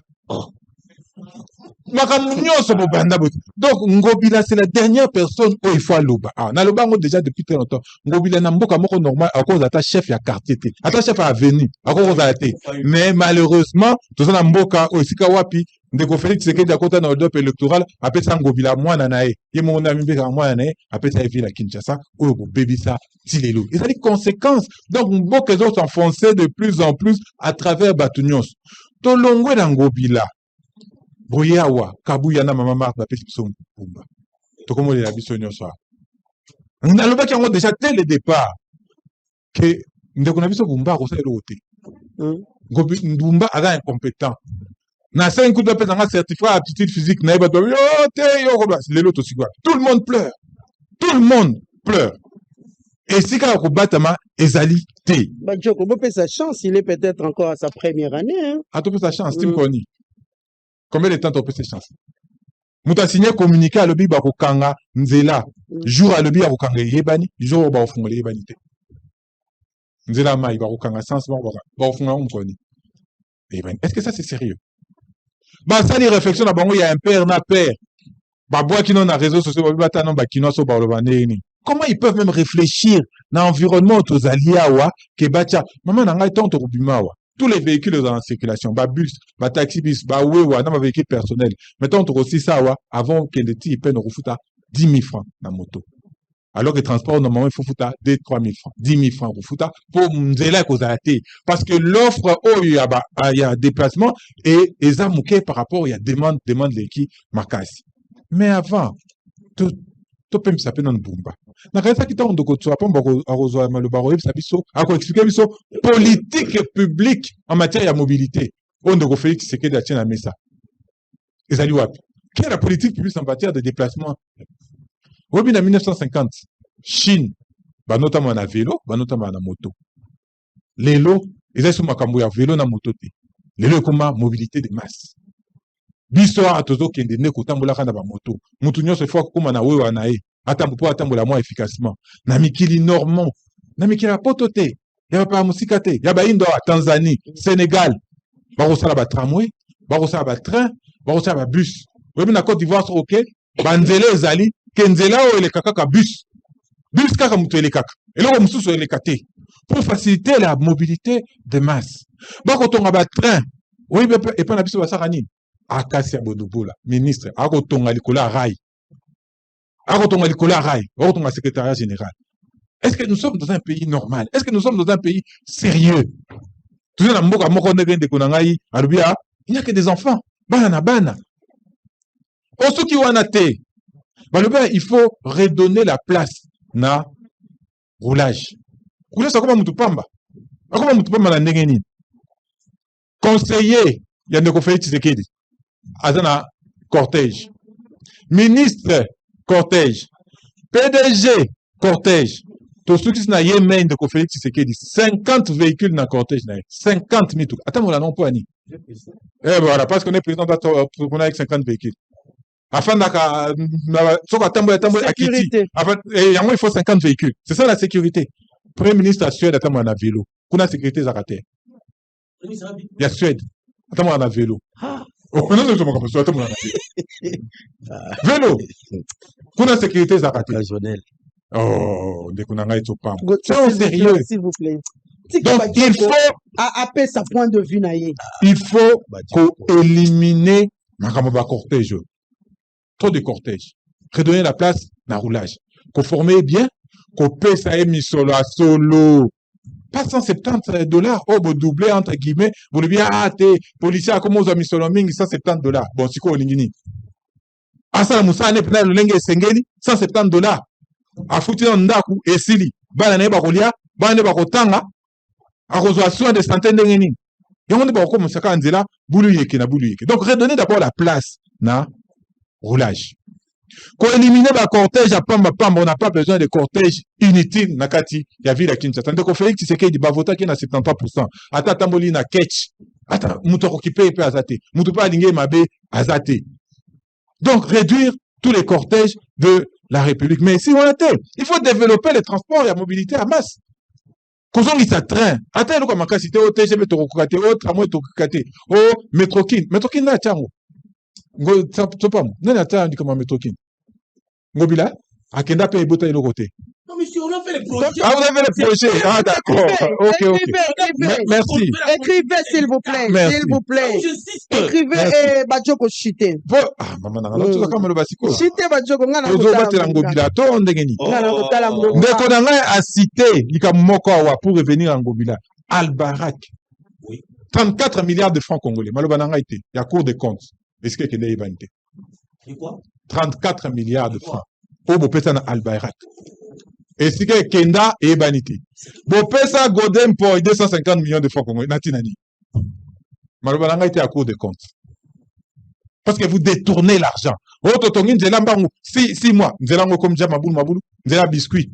Makambo nyonso bobanda bote. Donc Ngobila c'est la dernière personne où il faut aloba. Ah, na loba ngo déjà depuis très longtemps. Ngobila na mboka moko normal à cause ata chef ya quartier te. Ata chef ya avenue, à cause ata. Mais malheureusement, tout ça na mboka o sika wapi ndeko Félix Tshisekedi akota na odop électoral apesa Ngobila mwana na ye. Ye mo na mimbeka mwana na ye apesa ye vila Kinshasa o bo bebisa tilelo. Et ça a des conséquences. Donc mboka ezo s'enfoncer de plus en plus à travers Batunyos. Tolongwe na Ngobila. Boyawa, Kabuya na mama Marthe bapesi biso mbumba. Tokomolela biso nyonso. Nalobaki yango déjà dès le départ que ndeko na biso bumba ko sala lote. Mbumba aza incompétent. Na 5 coups de pèse un certificat d'aptitude physique na yeba yo te yo ko lelo to sigwa. Tout le monde pleure. Tout le monde pleure. Et si ka ko batama ezali te. Bajoko, bopé sa chance, il est peut-être encore à sa première année hein. A to sa chance, Tim Koni. Combien de temps tu as cette chance? Mouta signé communiqué à l'obi bakokanga nzela. Jour à l'obi bakokanga yebani, jour au baofunga yebani te. Nzela mai bakokanga sans baofunga umkoni. Yebani. Est-ce que ça c'est sérieux? Bah ça les réflexions na bango il y a un père na père. Ba bois qui non na réseaux sociaux ba bata non ba kino so ba lobane. Comment ils peuvent même réfléchir dans l'environnement aux aliawa ke bacha. Maman na ngai tonto kubimawa. Tous les véhicules en circulation, bus, taxi bus, wewa, dans ma véhicule personnel. Mettons aussi ça, avant que les petits prennent refuta 10 000 francs dans la moto. Alors que le transport, normalement, il faut foutre 2 3 000 francs, 10 000 francs refuta pour m'zela cause arrêter. Parce que l'offre, il y a déplacement et les amouqués par rapport, il y a demande l'équipe, makasi. Mais avant, tout peux me saper dans le bumba. Na kaya kita on doko tsoa pomba ko arozo maloba ko yebisa biso ako expliquer biso politique publique en matière de mobilité. On doko Félix Tshisekedi a tient à mesa. Ezali wapi? Quelle est la politique publique en matière de déplacement? Obi na 1950, Chine, ba notamment na vélo, ba notamment na moto. Lelo, ezali so makambo ya vélo na moto te. Lelo ekoma mobilité de masse. Biso atozo kende ne kotambola kana ba moto. Mutu nyonso fois koma na wewa na ye. Atambo atambola moins efficacement. Na mikili normand, na mikili ya poto te, ya ba musika te, ya ba indo à Tanzanie, Sénégal. Ba kosala ba tramway, ba kosala ba train, ba kosala ba bus. Webi na Côte d'Ivoire OK, ba nzela ezali, ke nzela o ele kaka bus. Bus kaka mutu ele kaka. Eloko mususu ele kate. Pour faciliter la mobilité de masse. Ba kotonga ba train. Oui, et pas na biso ba sarani. Akasia Bodobola, ministre, akotonga likola rail. Akotonga likola rail, akotonga secrétariat général. Est-ce que nous sommes dans un pays normal? Est-ce que nous sommes dans un pays sérieux? Il n'y a que des enfants. Bana. Osuki wanate. Il faut redonner la place na roulage. Roulage, c'est comme Moutupamba. Comment Moutupamba na ndengeni? Conseiller, il y a Ndeko Félix Tshisekedi. Azana cortège. Ministre, cortège. PDG, cortège. Tout ce qui est na Yémen de Félix Tshisekedi, 50 véhicules dans le cortège. 50 000. Attends, on l'a non pas ni. Eh voilà, parce qu'on est président on a avec 50 véhicules. Afin sécurité. Il faut 50 véhicules. C'est ça la sécurité. Premier ministre à Suède, attends, on a vélo. Qu'on a sécurité Zaraté. Il y a Suède. Attends, on a vélo. Oh, non, vélo. Qu'on a sécurité Zaraté. Oh, dès qu'on a un pas. C'est sérieux, s'il vous plaît. Donc, il faut. Appeler sa point de vue, naïe. Il faut éliminer le cortège. Trop de cortège. Redonner la place dans le roulage. Qu'on forme bien, qu'on paie ça mis solo à solo. Pas $170. Oh, vous doublez entre guillemets. Vous le dites, t'es policier, comment vous avez mis solo ming, $170. Bon, c'est quoi, Lingini? asala musala pena lolenge esengeli $170 afuti na ndaku esili bana naye bakolia bana nde bakotanga akozwa soin de santé ndenge nini yango nde bakokomisaka nzela bulu yeke na bulu yeke. Donc redonner d'abord la place na roulage, ko-éliminer ba cortège à pamba pamba. On n'a pas besoin de cortège inutile na kati ya ville ya Kinshasa. Ndeko Félix Tshisekedi bavota ki na 73%. Ata tamboli na ketch. Ata muto occupé pe azate. Muto pa aligné mabe azate. Donc réduire tous les cortèges de la République. Mais si on était, il faut développer les transports et la mobilité à masse. Kozongisa train. Ata eloko makasite o TGV tokokate o tramway tokokate o Metrokin. Metrokin na chango. Ngo tsopam. Nani ata ndikama Metrokin. Ngobila akenda pe ebota eloko te. Non, monsieur, on a fait les projets. Ah, vous avez les projets. Ah, d'accord. Ok, ok. Merci. Écrivez, s'il vous plaît. Merci. S'il vous plaît. J'insiste. Écrivez Bajoko Chite. Ah, maman, on a comme le basiko. Chite Bajoko, ngana Ozo batela Ngobila to ndengeni. Ngana kotala Ngobila. Ndeko na ngai a cité likamoko awa pour revenir en Ngobila. Albarak. Oui. 34 milliards de francs congolais. Maloba na ngai te. Ya Cour des comptes. Est-ce que kende yebante? Et quoi? 34 milliards de francs. Obo pesa na Albarak. Est-ce que Kenda et Baniti? Bopesa Godem pour 250 millions de francs congolais. Natinani. Malobananga était à court de compte. Parce que vous détournez l'argent. Autre tongi nzela mbangu 6 mois. Nzela ngo comme déjà mabulu. Nzela biscuit.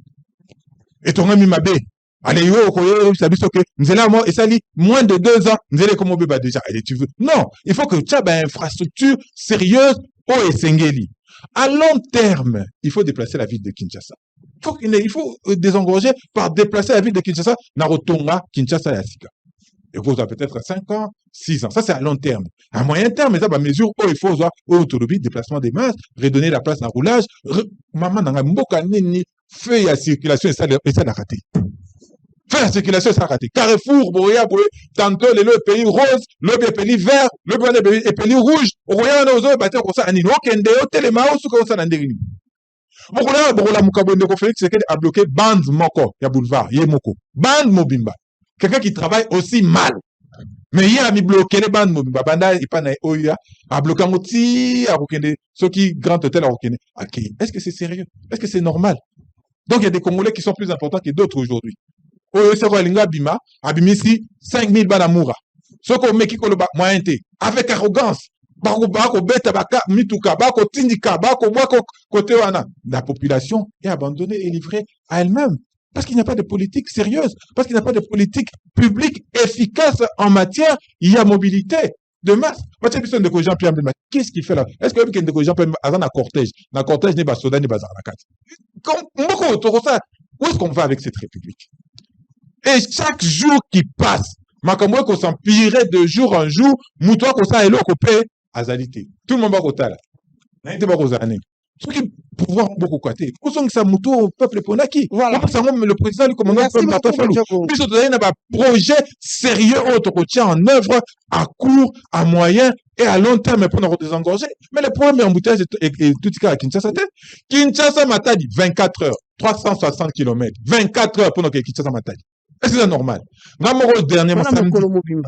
Et tonga mi mabe. Allez yo koyo sabiso que nzela moi et ça lit moins de 2 ans. Nzela comme beba déjà. Allez tu veux. Non, il faut que tu aies une infrastructure sérieuse au Esengeli. À long terme, il faut déplacer la ville de Kinshasa. Il faut désengorger par déplacer la ville de Kinshasa, Narotonga, Kinshasa et Asika. Et vous avez peut-être 5 ans, 6 ans. Ça, c'est à long terme. À moyen terme, ça, mesure où il faut avoir autonomie, déplacement des masses, redonner la place à roulage. Maman, n'a pas fait la circulation et ça l'a raté. Fait la circulation et ça l'a raté. Carrefour, Boya, tantôt, le pays rose, le pays vert, le pays rouge. Boya, on a battu comme ça. On a téléma, on a Bokola Mukabo Ndeko Félix Tshisekedi a bloqué bande moko ya boulevard Yemoko. Bande Mobimba. Quelqu'un qui travaille aussi mal. Mais il a mis bloqué les bandes Mobimba. Banda Ipana Oya a bloqué Moti a Rokende. Ceux qui grand hôtel a Rokende. Ok. Est-ce que c'est sérieux? Est-ce que c'est normal? Donc il y a des Congolais qui sont plus importants que d'autres aujourd'hui. Oyo Seko Linga Bima a bimisi 5000 banamoura. Soko Meki Koloba moyenté. Avec arrogance. La population est abandonnée et livrée à elle-même. Parce qu'il n'y a pas de politique sérieuse, parce qu'il n'y a pas de politique publique efficace en matière, il y a mobilité de masse. Qu'est-ce qu'il fait là? Est-ce que Jean-Pierre a un cortège? Un cortège n'est pas soda, n'est pas où est-ce qu'on va avec cette république? Et chaque jour qui passe, Makambo qu'on s'empirait de jour en jour, Moutoua qu'on s'en copé, Azalité. Tout le monde va côté là. N'était pas aux années. Ceux qui pouvoir beaucoup côté. Où sont ça Moutoua au peuple Ponaki? Voilà. Le président du commandant Merci beaucoup, Bajoko. puis surtout, il y a un projet sérieux autre qu'on tient en œuvre à court, à moyen et à long terme pour nous désengorger. Mais le problème est embouteillage et tout ce cas à Kinshasa. Kinshasa Matadi, 24 heures, 360 km. 24 heures pour nous Kinshasa Matadi. Est-ce que c'est normal? Dernièrement,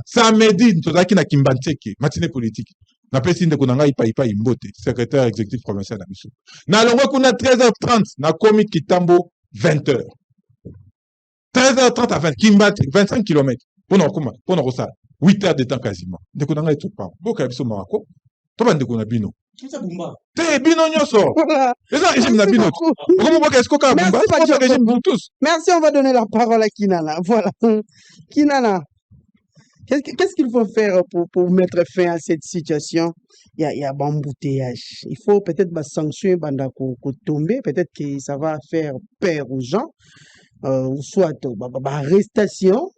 samedi, nous avons na Kimbanteke, matinée politique. Na pesi ndeko nanga ipa imbote, secrétaire exécutif provincial na biso. Na longo kuna 13h30, na komi Kitambo 20h. 13h30 à 20, Kimbati, 25 km. Pour nous ça, 8 heures de temps quasiment. Ndeko nanga eto pa. Boka biso mawako. Toba ndeko na bino. Kisa Bumba. Te bino nyoso. Voilà. Eza régime na bino. Comment boka esko ka Bumba? C'est régime pour tous. Merci, on va donner la parole à Kinana. Voilà. Kinana. Qu'est-ce qu'il faut faire pour mettre fin à cette situation? Il y a embouteillage. Il faut peut-être sanctionner banda ko tomber. Peut-être que ça va faire peur aux gens. Ou soit arrestation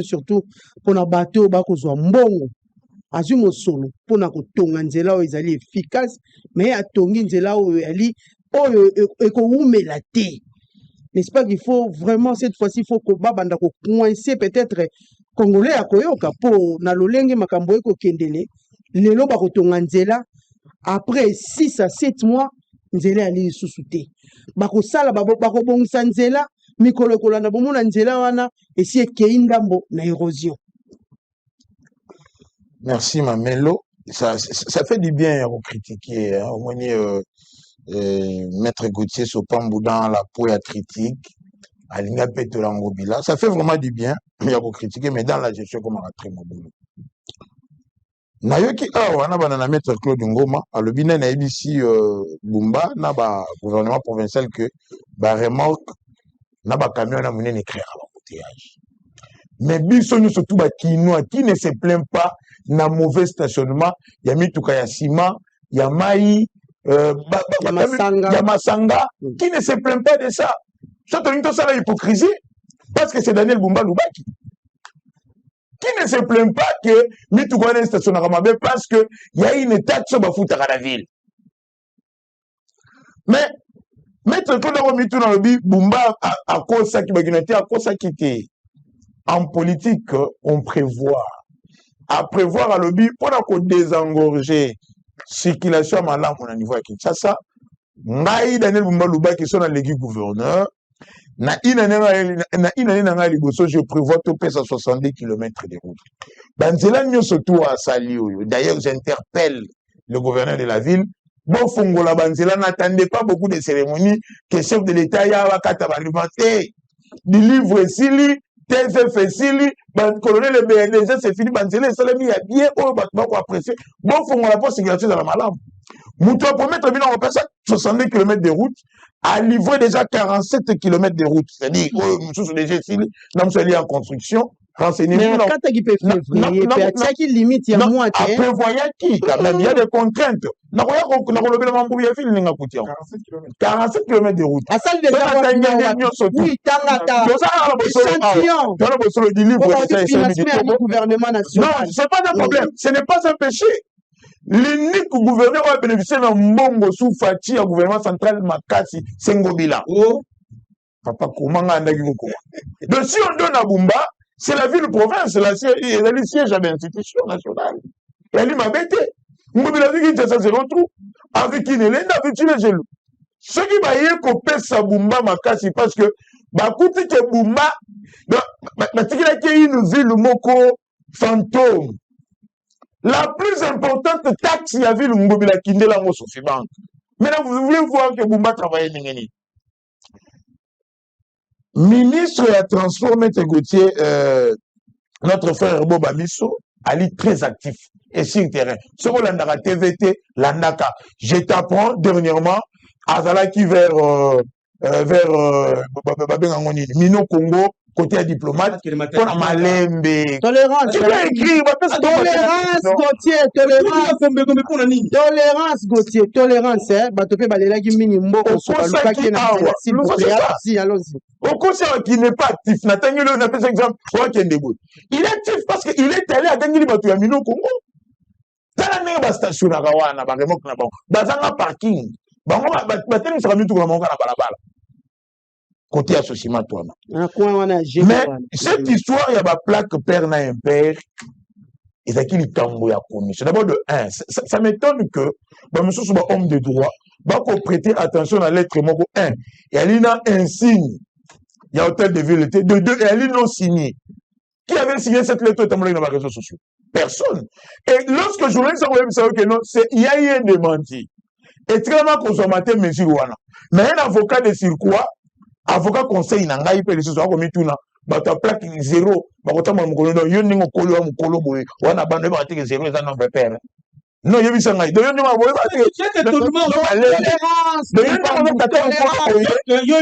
surtout pour na bateau ba kozwa mbongo. Azumo solo pour na kotonga nzela o ezali efficace mais atongi nzela o ali oyo ekoumela te. N'est-ce pas qu'il faut vraiment cette fois-ci faut ko banda ko coincer peut-être Congolais à koyoka po na lolenge makambo eko kendele lelo ba kotonga nzela après 6 à 7 mois nzela ali susute ba ko sala ba ko bongisa nzela mikolo kolanda bomona nzela wana esi ekei ndambo na érosion. Merci Mamelo. ça fait du bien à critiquer. Hein. Au moins, Maître Gauthier Sopambou dans la peau à critique, à l'Ingapetolangobila. Ça fait vraiment du bien à critiquer, mais dans la gestion, comme on a très boulot. Nayoki awa na bana na Maître Claude Ngoma alobina na ici Bumba na ba gouvernement provincial que ba remorque na ba camion na munene créer l'embouteillage. Mais biso nous surtout ba Kinois qui ne se plaint pas na mauvais stationnement, ya mituka ya ciment, ya mai ya masanga qui ne se plaint pas de ça. Ça te ça la hypocrisie parce que c'est Daniel Bumba Lubaki. Qui ne se plaint pas que Mitoukwane station Ramabe parce que il y a une taxe sur Bafouta à la ville. Mais Maître Claude Mitou dans le bi Bumba à cause ça qui baginati à cause ça qui était en politique on prévoit à prévoir à lobby pour qu'on désengorger circulation malam au niveau à Kinshasa. Ngai Daniel Bumba Luba qui sont dans l'équipe gouverneur. Na inane na liboso je prévois tout pèse à 70 km de route. Banzela nyo surtout à Salio. D'ailleurs, j'interpelle le gouverneur de la ville. Bon Fongola Banzela n'attendait pas beaucoup de cérémonies que chef de l'État ya wakata alimenté. Du livre Sili, TFF Sili, colonel le BNDG c'est fini Banzela Salami il y a bien oh battement pour apprécier. Bon Fongola pour sécurité dans la malam. Moutou pour mettre bien en personne 70 km de route. A livré déjà 47 km de route. C'est-à-dire, nous sommes déjà ici, nous sommes en construction. Renseignez-vous. Mais quand tu peux faire, il limite, il y a moins. Après, voyez qui, quand même, il y a des contraintes. Nous avons 47 km de route. À ça, le oui, gouvernement national. Non, ce n'est pas un problème. Ce n'est pas un péché. L'unique gouverneur va bénéficier d'un bongo sous Fati à gouvernement central Makasi Sengobila. Oh, papa, comment on a dit quoi? Donc, si on donne à Bumba, c'est la ville-province, c'est le siège à l'institution nationale. Et elle m'a bêté. Mobila dit que ça se retrouve avec qui n'est l'un avec les jaloux. Ce qui va y être qu'on pèse à Bumba Makasi parce que, bah, écoutez que Bumba, bah, tu sais qu'il y a une ville moko fantôme. La plus importante taxe, il y avait le Ngobila Kindela Sophie Bank. Maintenant, vous voulez voir que Bumba travaille Ningeni. Ministre de Transport, Maître Gauthier, notre frère Boba Misso, Ali très actif et sur le terrain. Ce qu'on a TVT, l'Andaka. Je t'apprends dernièrement, Azalaki vers Mino Congo, côté diplomate, pour la Malembe. Tolérance. Tu peux écrire, tolérance, Gauthier, tolérance, Gauthier, tolérance, hein. Batopé Balela Gimini Mboko, s'il vous plaît, si, allons-y. Au conseil qui n'est pas actif, Nathaniel, on appelle cet exemple, il est actif parce qu'il est allé à gagner les bateaux à Mino Congo. Dans la même station à Gawana, dans un parking, côté associé toi. Mais cette histoire, il y a ma plaque père na impère. Et ça qui est tambour à commission. D'abord de 1, ça m'étonne que monsieur soit homme de droit, va prêter attention à l'être mot 1. Et elle a un signe. Il y a hôtel de ville de 2 et elle non signé. Qui avait signé cette lettre dans les réseaux sociaux? Personne. Et lorsque je voulais savoir que non, c'est il y a eu un démenti. Extrêmement consommateur mesure wana. Mais un avocat de circuit, avocat conseil nanga ipe les choses comme tout na ba ta plaque 0 ba ko tama mukolo no yo ningo kolo wa mukolo boye wana bande ba te 0 eza nombre père. Non yebi sanga do yo ningo boye ba te tolérance de yo ningo ba ta ko yo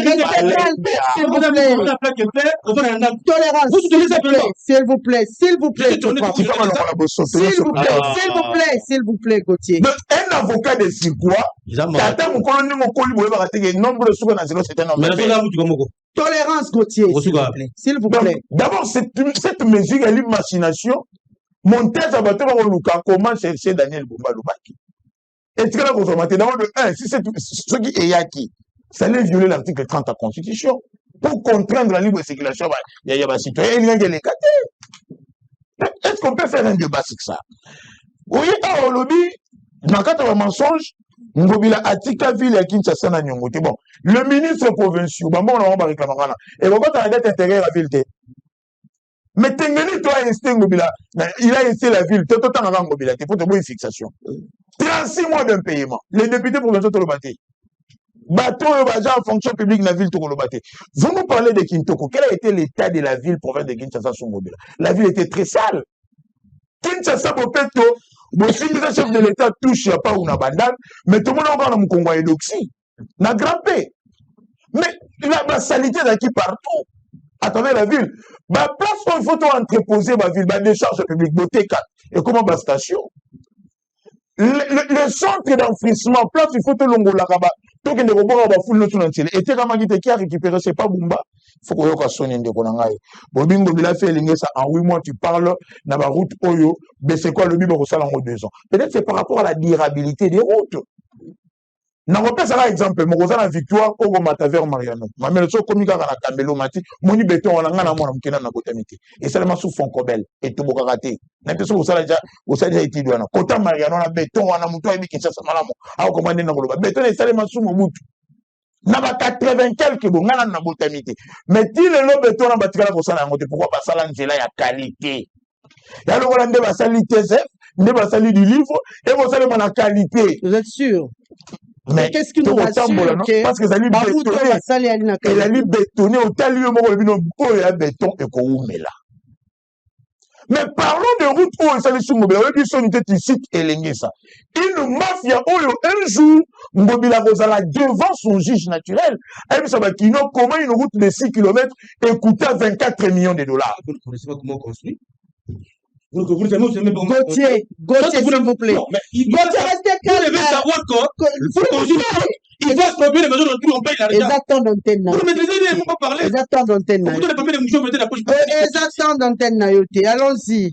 s'il vous plaît s'il vous plaît Gauthier. Un avocat de circuit tata mukolo ningo koli boye ba te nombre sous na 0 c'est un nombre. Tolérance Gauthier s'il vous plaît. D'abord cette mesure elle est une machination. Monter à bateau comment chercher Daniel Bumba Lubaki. Et tu vas consommateur d'abord de 1, si c'est ce qui est acquis, ça allait violer l'article 30 de la Constitution pour contraindre la libre circulation. Il y a des citoyens, il y a des locataires. Est-ce qu'on peut faire un débat sur ça? Oui, au lobby, dans le cadre d'un mensonge, Ngobila Atika ville à Kinshasa na Nyongote. Bon, le ministre provincial, bon, on va réclamer. Et pourquoi tu as d'être intérêt à la ville? Mais Tengeni, toi, il a essayé la ville. Tout temps avant Ngobila, il faut une fixation. 36 mois d'impayement. Les députés provinciaux de Tolobaté. Bateau en fonction publique de la ville de Tolobaté. Vous nous parlez de Kintoko. Quel a été l'état de la ville province de Kinshasa sur Ngobila? La ville était très sale. Kinshasa, Bopeto, le chef de l'État touche pas ou n'a bandan, mais tout le monde a un Congo et d'Oxy. N'a grimpé. Mais la saleté d'acquis partout. À travers la ville. Bah, place où il faut entreposer ma ville, bah, des charges publiques, beauté 4. Et comment ma station? Le centre d'enfouissement, place il faut te longo la rabat. Tout que les robots va fouler le tout entier. Et t'es comme qui a récupéré, c'est pas Bumba. Faut qu'on y ait sonné de Konangaï. Bobin Bobila fait ligner ça en 8 mois, tu parles, dans la route Oyo, mais c'est quoi le bible au salon en 2 ans? Peut-être c'est par rapport à la durabilité des routes. Na repère ça exemple mo kozala victoire au mata vers Mariano mamelo so komika kana Kambelo mati moni beton wana ngana mona mukena na botamité et ça ma sou fond kobel et to boka raté na peso osala ja itidi wana kota Mariano na beton wana muto ayi Kinshasa malamu a commandé na koloba beton et ça ma sou mutu na ba 80 quelques bo ngana na botamité mais ti le beton na batikala ko sala ngote pourquoi pas sala nzela ya qualité ya lo wala nde ba sali TSF nde ba sali du livre et vous savez mon qualité. Vous êtes sûr? Mais qu'est-ce qui nous rassure que parce que ça lui bétonné au tel lieu où il y a béton et qu'on met là. Mais parlons de route où il s'agit sur Mobile. On dit que c'est site et ça. Une mafia où un jour Mobile Rosala devant son juge naturel. Elle ça va comment une route de 6 km et coûtait 24 millions de dollars. Vous ne connaissez pas comment on construit? Gauthier, s'il vous plaît. Gauthier, restez calme. Vous devez savoir il faut se combien de maisons dans tout on paye l'argent. Exactement d'antenne. Vous maîtrisez, il ne faut pas parler. Exactement d'antenne. Vous donnez combien de mouchons, mettez la poche. Exactement d'antenne. Allons-y.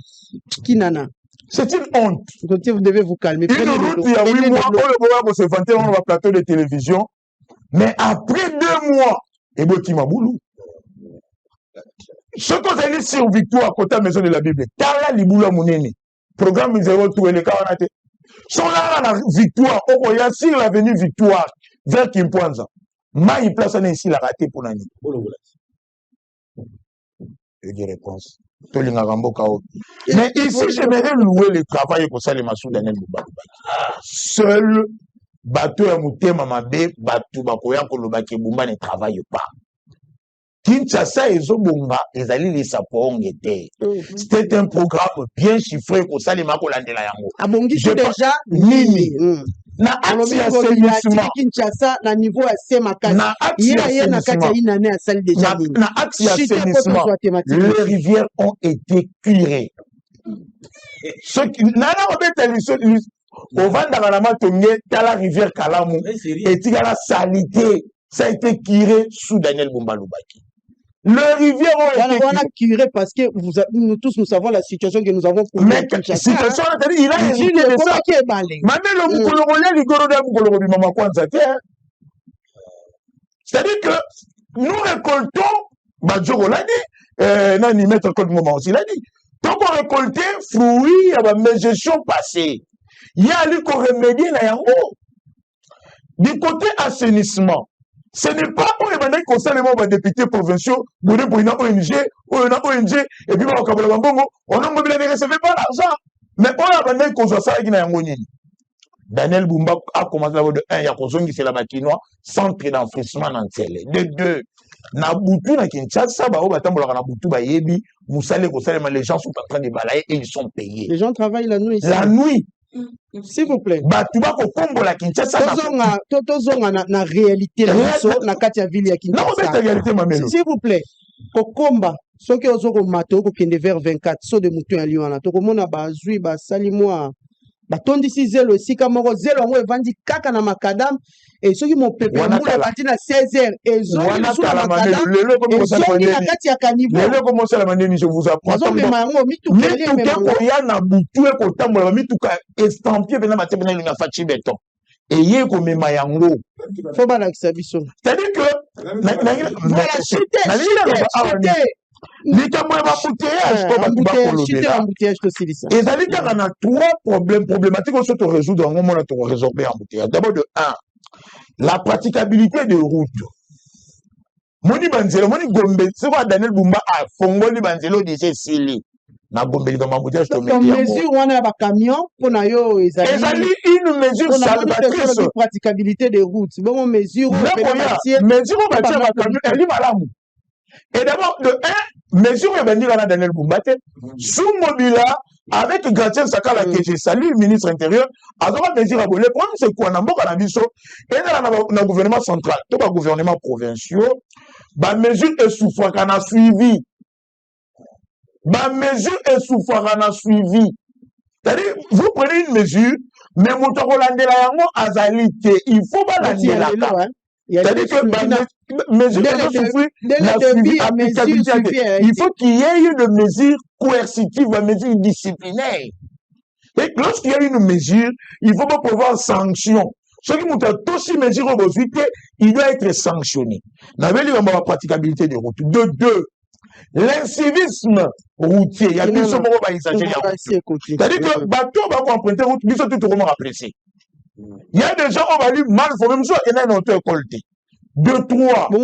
Kinana. C'est une honte. Gauthier, vous devez vous calmer. Une route, il y a 8 mois, on va se vanter dans le plateau de télévision. Mais après 2 mois, et Boti Maboulou. Ce qu'on a dit sur Victoire, à côté de la maison de la Bible, Tala Liboula Mouneni, programme 0 tout et les Kawanate. Sont là, la Victoire, il y a sur l'avenue Victoire, vers Kimpoanza. Il place ici la raté pour l'année. Je dis réponse. Mais ici, j'aimerais louer le travail pour ça, les Massou Daniel Bouba. Seul bateau à Moutema Mabé, bateau Bakoya Kolobaki Bumba ne travaille pas. Kinshasa et Zobonga, ils allaient les sapons étaient. C'était un programme bien chiffré pour ça, les Makolandela Yango. Abongi, c'est déjà Nini. Na ati assainissement. Kinshasa, na niveau à Semakasi. Na ati assainissement. Na ati assainissement. Les rivières ont été curées. Ceux qui, nana, on peut télé, au Vandaranama Tongé, dans la rivière Kalamu, et il y a la salité. Ça a été curé sous Daniel Boumba-Loubaki. Le rivière ont été on a curé parce que nous tous nous savons la situation que nous avons. Mais situation, il a hérité de ça. C'est-à-dire que nous récoltons, Badjoro l'a dit, Nani Maître Code Moment aussi l'a dit, tant qu'on récoltait fruits à ma gestion passée, il y a lui qu'on remédie là yango. Du côté assainissement, ce n'est pas on est constamment les députés provinciaux, pour une ONG, et puis on a mobilisé, ne recevait pas l'argent. Mais on a abandonné qu'on soit ça avec Nayangoni. Daniel Bumba a commencé à de 1, il y a Kozongi, c'est la Bakinois, centre d'enfouissement dans le de 2. Nabutu na Kinshasa, Nabutu, Moussale, les gens sont en train de balayer et ils sont payés. Les gens travaillent la nuit. La nuit. S'il vous plaît. Batuba ko kombo la Kinshasa. Tozonga na réalité na kati ya ville ya Kinshasa. Non, c'est la réalité mamelo. S'il vous plaît. Kokomba soki ozoko mato ko kende vers 24 so de mutu ya liwana to komona bazui ba sali moi batondisi zelo esika moko zelo ngo evandi kaka na makadam et soki mo pepe mula bati na 16h et zongi sur la makadam et zongi na kati ya kanivo lelo comment ça la mandeni je vous apprends zo me mango mitu kali me mango ya na butu e ko tambola mitu ka estampie bena matebena linga fachi beton et yé ko mema yango faut ba lakisa biso c'est-à-dire que likambo ya embouteillage tosilisa ezali kaka na 3 problèmes problématiques oso to résoudre yango mona to résorber embouteillage. D'abord de 1, la praticabilité de route. Moni Banzelo, Moni Gombe, c'est quoi Daniel Bumba a Fongoli Banzelo de chez Sili. Na Gombe, dans ma bouteille, je te mets. Donc, mesure, on a un camion pour nayo, une mesure salvatrice. La praticabilité des routes. Bon, on mesure, mesure, on va dire à camion, elle est malade. Et d'abord, de 1, mesure, on va dire à Daniel Bumba, sous Mobila, avec Gratien Sakala, que j'ai salué, le ministre intérieur, à droite, mesure à Bolé, le problème, c'est quoi, on a vu ça, et dans le gouvernement central, tout le gouvernement provincial, ma mesure est souffrant qu'on a suivi. Ma mesure est souffrant qu'on a suivi. C'est-à-dire, vous prenez une mesure, mais vous avez la azalité. Il faut pas la dire là. C'est-à-dire que ma mesure est souffrir, il faut qu'il y ait une mesure coercitive, une mesure disciplinaire. Et lorsqu'il y a une mesure, il ne faut pas pouvoir sanction. Ce qui montre aussi mesure aujourd'hui, il doit être sanctionné. Nous avons dit la praticabilité des routes. De 2, l'incivisme routier. Il y a des gens qui vont exagérer. C'est-à-dire que bateau va emprunter route, ils sont tout le monde appréciés. Il y a des gens qui vont aller mal, il faut même ça, il y a une autre école. 2, 3. Je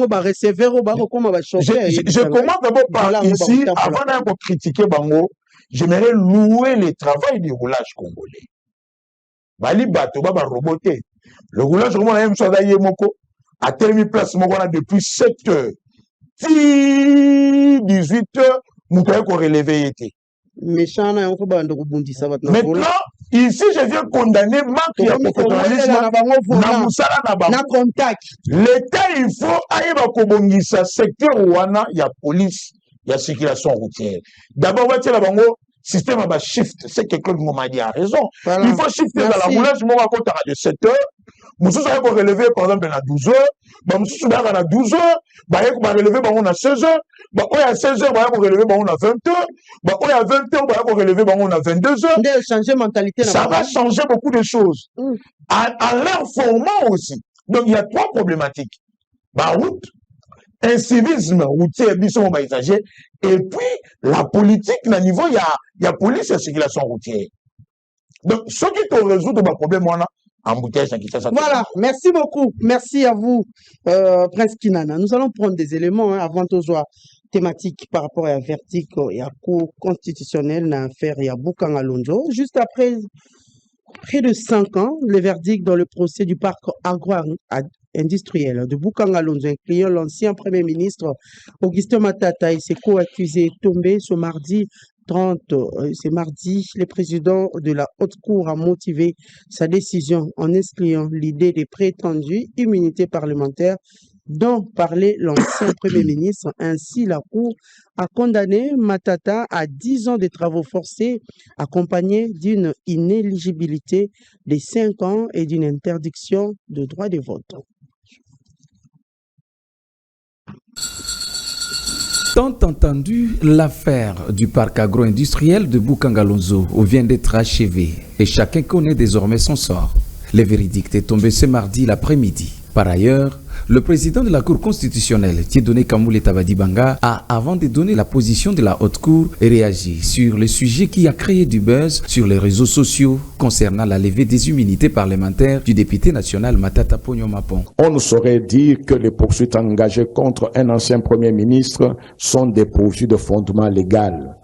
commence d'abord par ici, avant de critiquer Bango, j'aimerais louer le travail du roulage congolais. Bali bateau, baba roboté. Le roulage, on a même chose à Yemoko, à terminé place, on a depuis 7 heures. 18 heures, nous avons relevé. Maintenant, ici, je viens condamner Marc et contact. L'État, il faut aller à secteur Ouana, il y a police, il y a circulation routière. D'abord, on va dire le système va shift. C'est quelqu'un qui m'a dit a raison. Voilà. Il faut shifter dans la roulage, moi, je de 7 heures. Nous sommes relevé par exemple à 12 heures. Nous sommes à 12 heures. Nous sommes relevé à 16 heures. Nous sommes à 16 heures. Nous sommes relevé à 20 heures. Nous sommes à 20 heures. Nous sommes relevé à 22 heures. Ça va changer beaucoup de choses. À leur format aussi. Donc il y a 3 problématiques. La route, un civisme routier, et puis la politique, à niveau, il y a police et circulation routière. Donc, ce qui peut résoudre le problème, on a embouteillage. Voilà, merci beaucoup. Merci à vous, Prince Kinana. Nous allons prendre des éléments avant de jouer thématique par rapport à un verdict et à cour constitutionnelle dans l'affaire Boukan Alonso. Juste après près de 5 ans, le verdict dans le procès du parc agro-industriel de Boukan Alonso, incluant l'ancien Premier ministre Augustin Matata et ses co-accusés, est tombé ce mardi 30. C'est mardi, le président de la Haute Cour a motivé sa décision en excluant l'idée des prétendues immunités parlementaires dont parlait l'ancien Premier ministre. Ainsi, la Cour a condamné Matata à 10 ans de travaux forcés, accompagnés d'une inéligibilité de 5 ans et d'une interdiction de droit de vote. Tant entendu, l'affaire du parc agro-industriel de Boukan Alonso vient d'être achevée et chacun connaît désormais son sort. Le verdict est tombé ce mardi l'après-midi. Par ailleurs, le président de la Cour constitutionnelle, Dieudonné Kamboulé Tabadi Banga, a, avant de donner la position de la Haute Cour, réagi sur le sujet qui a créé du buzz sur les réseaux sociaux concernant la levée des immunités parlementaires du député national Matata Ponyo Mapon. On ne saurait dire que les poursuites engagées contre un ancien Premier ministre sont dépourvues de fondement légal.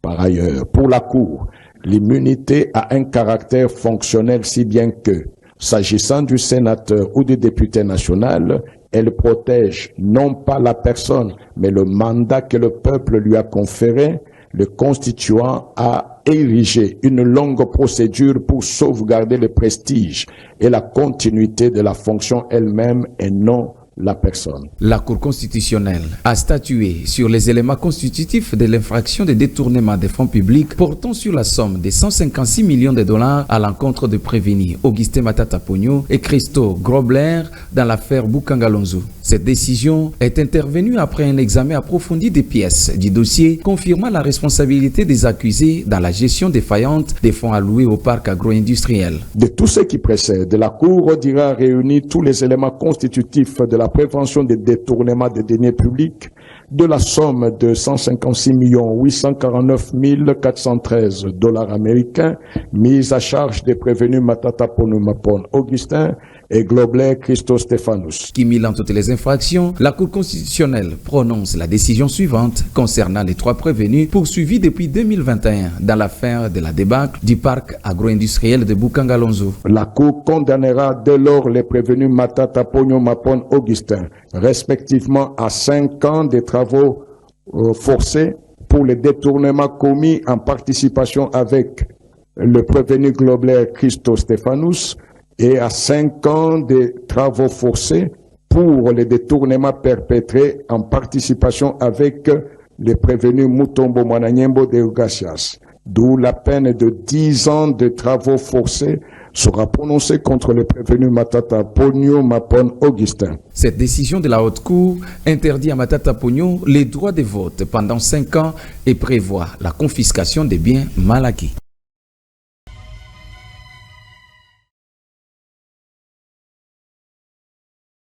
Par ailleurs, pour la Cour, l'immunité a un caractère fonctionnel si bien que, s'agissant du sénateur ou du député national, elle protège non pas la personne, mais le mandat que le peuple lui a conféré. Le constituant a érigé une longue procédure pour sauvegarder le prestige et la continuité de la fonction elle-même et non la personne. La Cour constitutionnelle a statué sur les éléments constitutifs de l'infraction de détournement des fonds publics portant sur la somme de 156 millions de dollars à l'encontre de prévenus Augustin Matata Ponyo et Christo Grobler dans l'affaire Boukan Alonso. Cette décision est intervenue après un examen approfondi des pièces du dossier confirmant la responsabilité des accusés dans la gestion défaillante des fonds alloués au parc agro-industriel. De tout ce qui précède, la Cour dira réunir tous les éléments constitutifs de la prévention des détournements des deniers publics, de la somme de 156 849 413 $ américains mise à charge des prévenus Matata Ponyo-Mapon Augustin et Globler Christo Stéphanous. Cumulant toutes les infractions, la Cour constitutionnelle prononce la décision suivante concernant les 3 prévenus poursuivis depuis 2021 dans l'affaire de la débâcle du parc agro-industriel de Boukangalonzo. La Cour condamnera dès lors les prévenus Matata Ponyo-Mapon Augustin, respectivement à 5 ans de travaux forcés pour les détournements commis en participation avec le prévenu Globler Christo Stéphanous et à 5 ans de travaux forcés pour les détournements perpétrés en participation avec les prévenus Mutombo Mwananyembo de Ugasias. D'où la peine de 10 ans de travaux forcés sera prononcée contre le prévenu Matata Ponyo-Mapon Augustin. Cette décision de la Haute Cour interdit à Matata Ponyo les droits de vote pendant 5 ans et prévoit la confiscation des biens mal acquis.